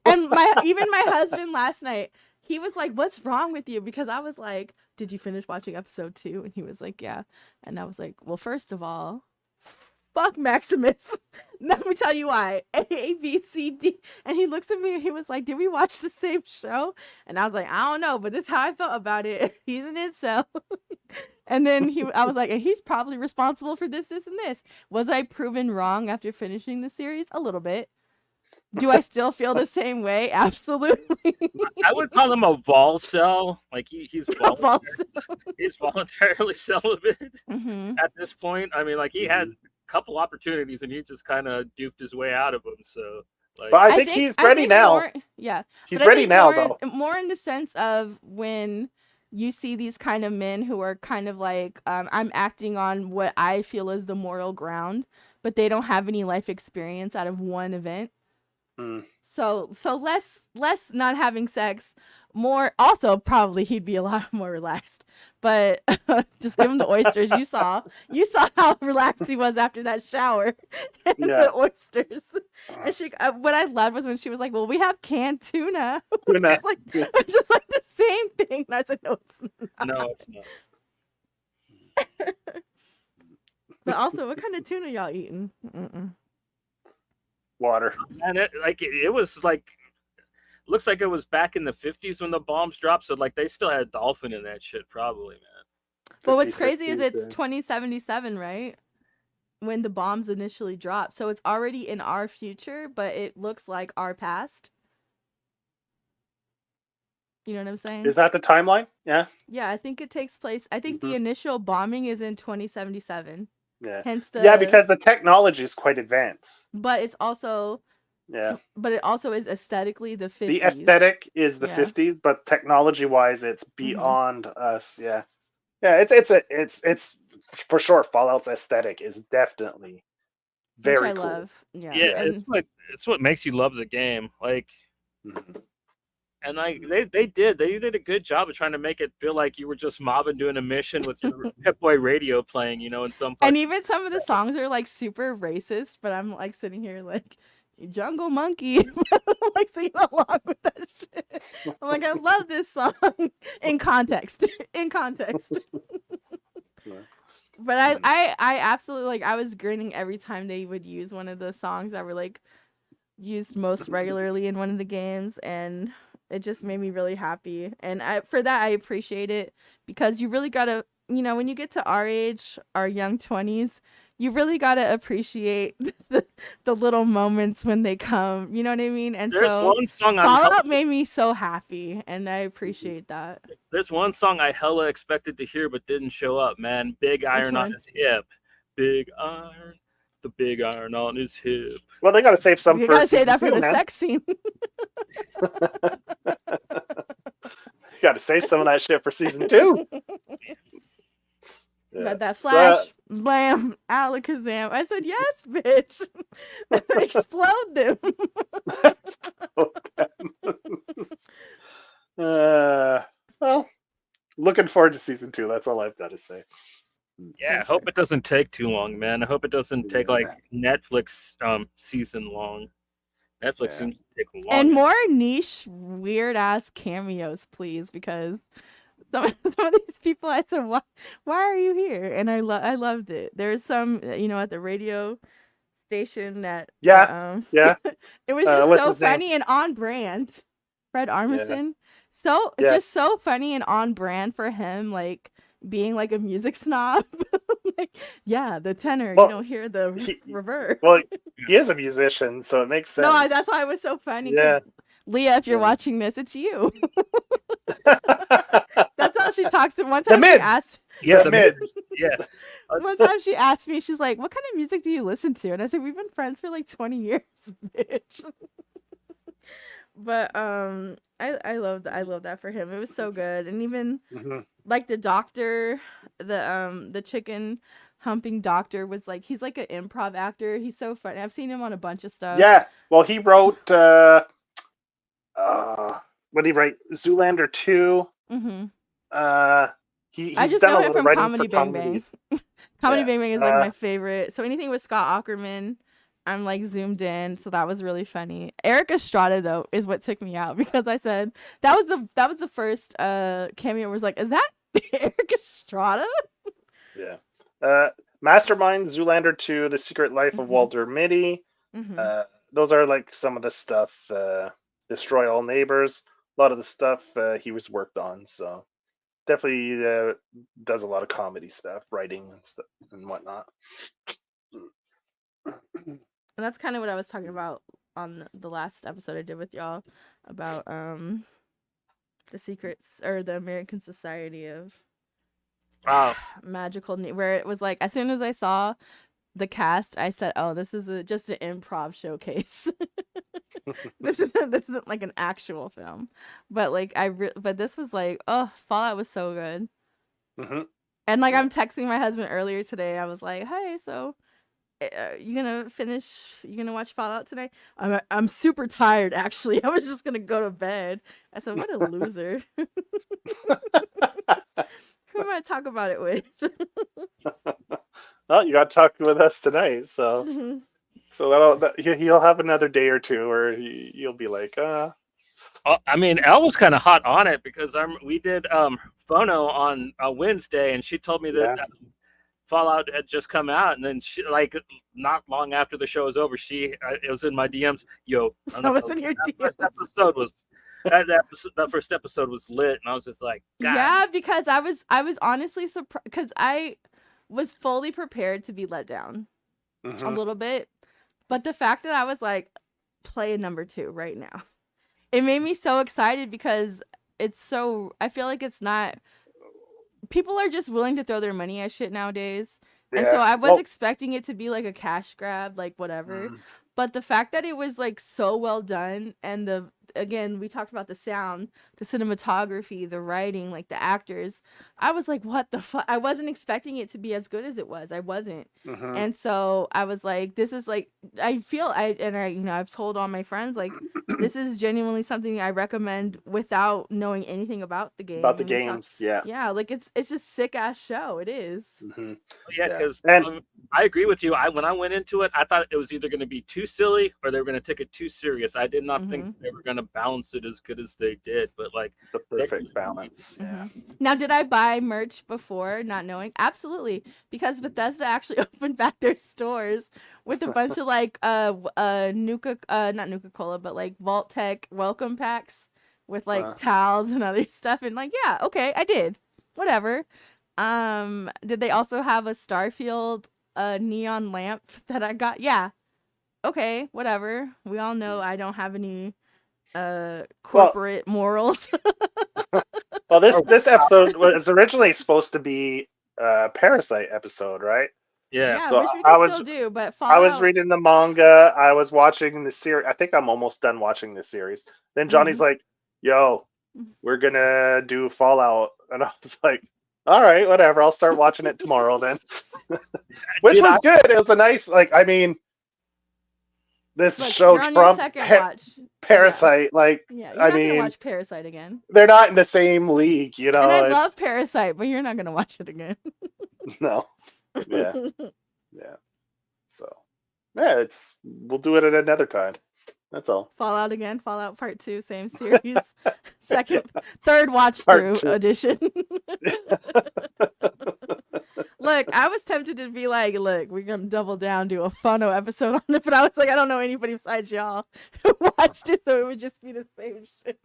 And even my husband last night, he was like, "What's wrong with you?" Because I was like, "Did you finish watching episode 2?" And he was like, "Yeah." And I was like, "Well, first of all, fuck Maximus." Let me tell you why. A, B, C, D. And he looks at me and he was like, "Did we watch the same show?" And I was like, "I don't know, but this is how I felt about it." He's an incel. And then I was like, and he's probably responsible for this, this, and this. Was I proven wrong after finishing the series? A little bit. Do I still feel the same way? Absolutely. I would call him a vol cell. Like False. he's voluntarily celibate Mm-hmm. at this point. I mean, like he had Mhm. a couple opportunities and he just kind of duped his way out of them. So But like I I think think he's I ready think now. more yeah, but He's I ready think now, though. more in the sense of when you see these kind of men who are kind of like I'm acting on what I feel is the moral ground, but they don't have any life experience out of one event. Mm. So less not having sex, more also probably he'd be a lot more relaxed. But just give him the oysters. You saw how relaxed he was after that shower and Yeah. the oysters. And she what I loved was when she was like, "Well, we have canned tuna," which Tuna. is like just like the same thing. And I said, "No, it's not." no, it's not. But also, what kind of tuna y'all eating? Mm-mm. Water. And it was like looks like it was back in the 50s when the bombs dropped. So like they still had dolphin in that shit, probably, man. But what's 50s, crazy is 60s, it's 2077, right? When the bombs initially dropped. So it's already in our future, but it looks like our past. You know what I'm saying? Is that the timeline? Yeah. Yeah, I think it takes place. I think Hmm. the initial bombing is in 2077. Yeah. Hence Yeah, because the technology is quite advanced. but it's also Yeah. but it also is aesthetically the 50s. The aesthetic is the Yeah. 50s, but technology wise it's Mm-hmm. beyond us. Yeah. Yeah, it's for sure Fallout's aesthetic is definitely Which very I cool. love. Yeah. Yeah, And it's what makes you love the game. Like Mhm. and like they did a good job of trying to make it feel like you were just mobbing doing a mission with your Pip Boy radio playing, you know, in some parts. and even some of the songs are like super racist, but I'm like sitting here like Jungle Monkey, I'm like singing along with that shit. I'm like, I love this song in context. In context. Yeah. But Mhm. I absolutely like I was grinning every time they would use one of the songs that were like used most regularly in one of the games, and it just made me really happy. And for that I appreciate it because you really gotta when you get to our age, our young 20s, you really gotta appreciate the little moments when they come. You know what I mean? And There's so one song Fallout made me so happy, and I appreciate that. there's one song I hella expected to hear but didn't show up, man. Big Which Iron on one? his hip. Big iron. The big iron on his hip. Well, they got to save some You for gotta say season that for 2, the man. sex scene. You got to save some of that shit for season 2. But that flash, blam, alakazam. I said, yes, bitch. Explode them. Well, looking forward to season 2. That's all I've got to say. Yeah, I For hope sure. it doesn't take too long, man. I hope it doesn't take Yeah. like Netflix season long. Netflix Yeah. seems to take long. And more niche, weird ass cameos, please, because some of these people, I said, why are you here? And I loved it. There's some, at the radio station that Yeah. Yeah. it was just What's so his name? funny and on brand. Fred Armisen. So Yeah. just so funny and on brand for him, like being like a music snob. Like, yeah, the tenor, Well, you don't hear the reverb. Well, he is a musician, so it makes sense. No, that's why it was so funny. Yeah. Leah, if you're Yeah. watching this, it's you. That's how she talks. And one The time she mids. asked, Yeah, The mids. yeah. one time she asked me, she's like, "What kind of music do you listen to?" And I said, "We've been friends for like 20 years, bitch." But I love that for him. It was so good, and even Mhm. like the doctor, the chicken humping doctor was like, he's like an improv actor. He's so funny. I've seen him on a bunch of stuff. Yeah. Well, he wrote. What did he write? Zoolander 2. Mm-hmm. He's I just done know a him lot of from writing Comedy for Bang Bang. comedies. Comedy Yeah. Bang Bang is like my favorite. So anything with Scott Aukerman, I'm like zoomed in. So that was really funny. Eric Estrada though is what took me out, because I said that was the first cameo. Was like, is that Eric Estrada? Yeah. Mastermind, Zoolander 2, The Secret Life of Mhm. Walter Mitty. Mhm. Those are like some of the stuff. Destroy All Neighbors. A lot of the stuff he was worked on. So definitely does a lot of comedy stuff, writing and stuff and whatnot. And that's kind of what I was talking about on the last episode I did with y'all about the secrets, or the American Society of Wow. Magical, where it was like, as soon as I saw the cast, I said, "Oh, this is just an improv showcase." This isn't like an actual film, but like but this was like, oh, Fallout was so good. Mm-hmm. And like, Yeah. I'm texting my husband earlier today. I was like, "Hey, so you gonna watch Fallout tonight?" I'm super tired, actually. I was just gonna go to bed. I said, "What a loser." Who am I talk about it with? Well, you got to talk with us tonight, so he'll have another day or two where you'll be like, I mean, Elle was kind of hot on it because we did phono on a Wednesday, and she told me that Fallout had just come out, and then she, like, not long after the show was over, it was in my DMs. Yo, I was in your DMs. That first episode was lit, and I was just like, God. Yeah, because I was honestly surprised, because I was fully prepared to be let down a little bit, but the fact that I was like, play number 2 right now, it made me so excited, because it's so, I feel like it's not, people are just willing to throw their money at shit nowadays. And so I was expecting it to be like a cash grab, like whatever. But the fact that it was like so well done, and again, we talked about the sound, the cinematography, the writing, like the actors, I was like, what the fuck? I wasn't expecting it to be as good as it was. I wasn't. And so I was like, this is like, I've told all my friends, like, this is genuinely something I recommend without knowing anything about the game. About the games, yeah, like it's just sick ass show. It is. Yeah, because I agree with you. When I went into it, I thought it was either going to be too silly or they were going to take it too serious. I did not think they were going to balance it as good as they did, but like the perfect balance. Now, did I buy merch before not knowing? Absolutely, because Bethesda actually opened back their stores with a bunch of like Nuka, not Nuka Cola, but like Vault Tech welcome packs with like towels and other stuff, and like, yeah, okay, I did, whatever. Did they also have a Starfield neon lamp that I got. Yeah. Okay, whatever. We all know I don't have any Well, corporate morals. well, this Or- this episode was originally supposed to be a Parasite episode, right? yeah. Yeah, So which we can still do, but I was Fallout. reading the manga. I was watching the series. I think I'm almost done watching the series. Then Johnny's Mhm. like, "Yo, we're gonna do Fallout," and I was like, "All right, whatever. I'll start watching it tomorrow then." Which Dude, was good. It was a nice, like, I mean, this Look, show you're on your trumps second watch. Yeah. Parasite. Like, Yeah, you're I not gonna mean, watch Parasite again. they're not in the same league, you And I know. It's love Parasite, but you're not gonna watch it again. no, yeah, yeah. So, yeah, we'll do it at another time. That's all. Fallout again, Fallout Part 2, same series. Third watch Part through 2. edition. Look, I was tempted to be like, look, we're gonna double down, do a Phono episode on it, but I was like, I don't know anybody besides y'all who watched it, so it would just be the same shit.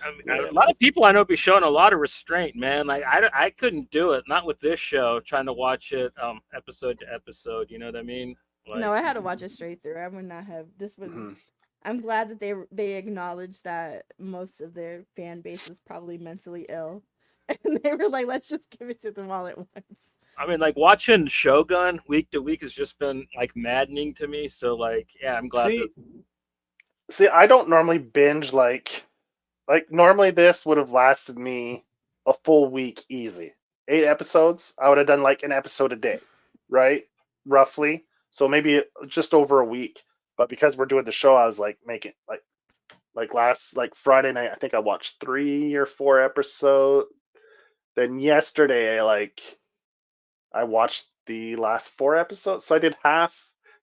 I mean, a lot of people I know be showing a lot of restraint, man. Like I couldn't do it, not with this show, trying to watch it episode to episode. You know what I mean? Like, No, I had to watch it straight through. I would not have. This was. Mhm. I'm glad that they acknowledged that most of their fan base is probably mentally ill, and they were like, let's just give it to them all at once. I mean, like watching Shogun week to week has just been like maddening to me. So like, yeah, I'm glad. See, I don't normally binge like normally this would have lasted me a full week easy. 8 episodes. I would have done like an episode a day, right? Roughly. So maybe just over a week. But because we're doing the show, I was like making like last like Friday night, I think I watched 3 or 4 episodes. Then yesterday, I watched the last 4 episodes. So I did half.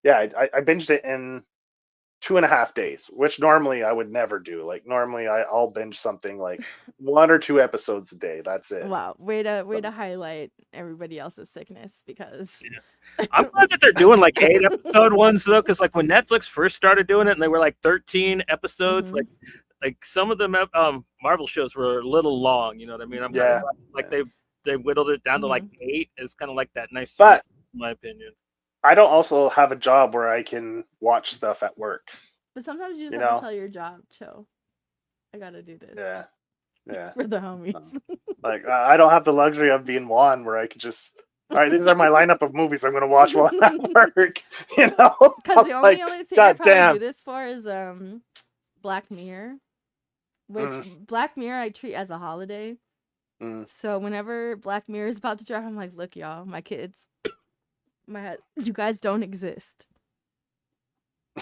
Yeah, I binged it in 2.5 days, which normally I would never do. Like normally I'll binge something like 1 or 2 episodes a day. That's it. Wow, way to highlight everybody else's sickness because. Yeah. I'm glad that they're doing like 8 episode ones though, because like when Netflix first started doing it and they were like 13 episodes, Mhm. like some of them Marvel shows were a little long. You know what I mean? I'm kind Yeah. of glad, like they whittled it down to like Mhm. 8. It's kind of like that nice, But- sweet, in my opinion. I don't also have a job where I can watch stuff at work. But sometimes you just You have know? to tell your job, chill. I gotta do this. Yeah. Yeah. For the homies. Like I don't have the luxury of being Juan where I could just all right, these are my lineup of movies I'm going to watch while I'm at work. You know, Because the only like, other thing I God probably damn. do this for is Black Mirror, which Black Mirror I treat as a holiday. Mm. So whenever Black Mirror is about to drop, I'm like, look, y'all, my kids, you guys don't exist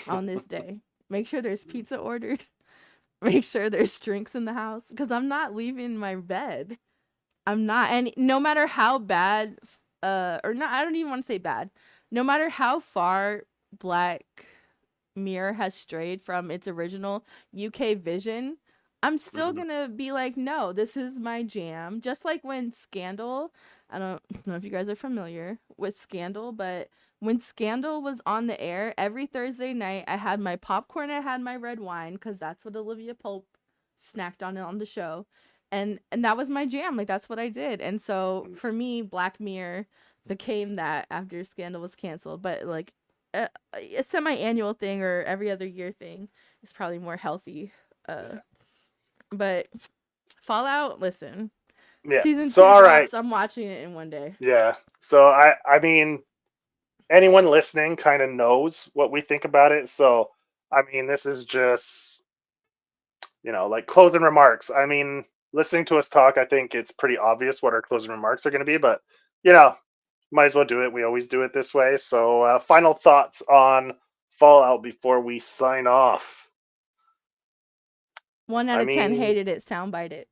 on this day. Make sure there's pizza ordered. Make sure there's drinks in the house because I'm not leaving my bed. I'm not, and no matter how bad, or not, I don't even want to say bad. No matter how far Black Mirror has strayed from its original UK vision, I'm still gonna be like, no, this is my jam. Just like when Scandal, I don't know if you guys are familiar with Scandal, but when Scandal was on the air, every Thursday night, I had my popcorn, I had my red wine, because that's what Olivia Pope snacked on the show. And that was my jam. Like, that's what I did. And so, for me, Black Mirror became that after Scandal was canceled. But, like, a semi-annual thing or every other year thing is probably more healthy. But Fallout, listen. Yeah. Season 2 So all drops, right. I'm watching it in one day. Yeah. So I mean anyone listening kind of knows what we think about it. So I mean this is just like closing remarks. I mean, listening to us talk, I think it's pretty obvious what our closing remarks are going to be, but might as well do it. We always do it this way. So final thoughts on Fallout before we sign off. 1 out of 10 hated it, soundbite it.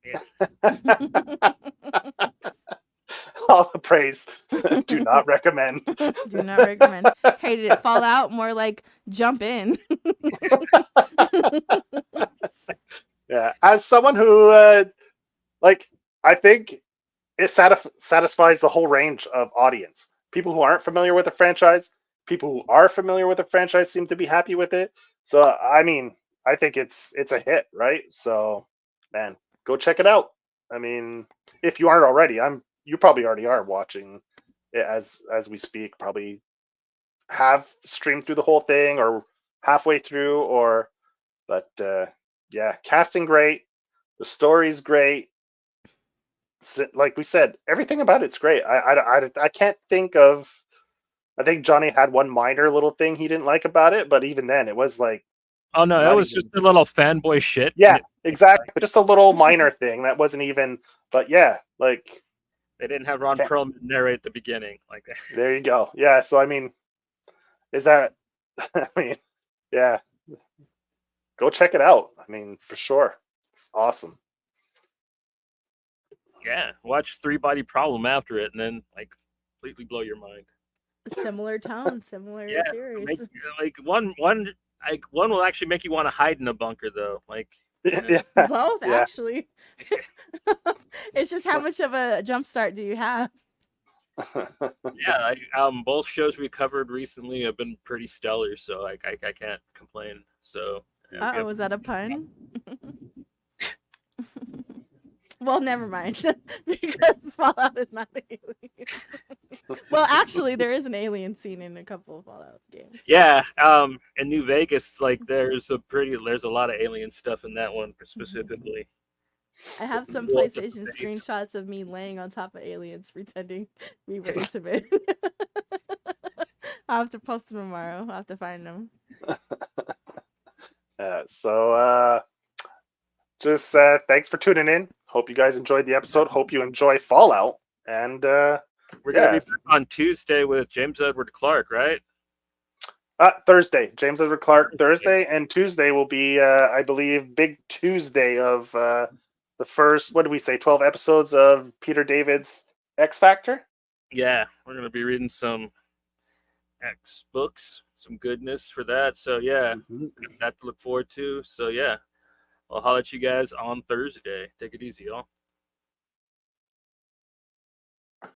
Yeah. All the praise. Do not recommend. Do not recommend. Hated it. Fallout, more like jump in. Yeah, as someone who I think it satisfies the whole range of audience. People who aren't familiar with the franchise, people who are familiar with the franchise seem to be happy with it. So I mean, I think it's a hit, right? So man, go check it out. I mean, if you aren't already, I'm you probably already are watching it as we speak. Probably have streamed through the whole thing or halfway through, but yeah, casting great, the story's great. Like we said, everything about it's great. I can't think of. I think Johnny had one minor little thing he didn't like about it, but even then, it was like Oh no, it not was even. just a little fanboy shit. Yeah, exactly. Just a little minor thing that wasn't even. But yeah, like They didn't have Ron can't- Perlman narrate the beginning like that. there you go. Yeah, so I mean, is that? I mean, yeah, go check it out. I mean, for sure, it's awesome. Yeah, watch Three Body Problem after it, and then like completely blow your mind. Similar tone, similar Yeah, theories. like one will actually make you want to hide in a bunker though. Like Yeah, Both, yeah. actually. It's just how much of a jump start do you have? yeah, both shows we covered recently have been pretty stellar, so I can't complain. So Oh, was that a pun? Well, never mind. Because Fallout is not aliens. Well, actually, there is an alien scene in a couple of Fallout games. Yeah, in New Vegas, like there's a lot of alien stuff in that one specifically. I have some Cool up to PlayStation the face. screenshots of me laying on top of aliens pretending we were intimate. I'll have to post them tomorrow. I'll have to find them. So just thanks for tuning in. Hope you guys enjoyed the episode. Hope you enjoy Fallout. And We're yeah. gonna be back on Tuesday with James Edward Clark, right? Thursday, James Edward Clark. Thursday and Tuesday will be, I believe, Big Tuesday of the first. What did we say? 12 episodes of Peter David's X Factor. Yeah, we're gonna be reading some X books, some goodness for that. So yeah, that to look forward to. So yeah, I'll holler at you guys on Thursday. Take it easy, y'all.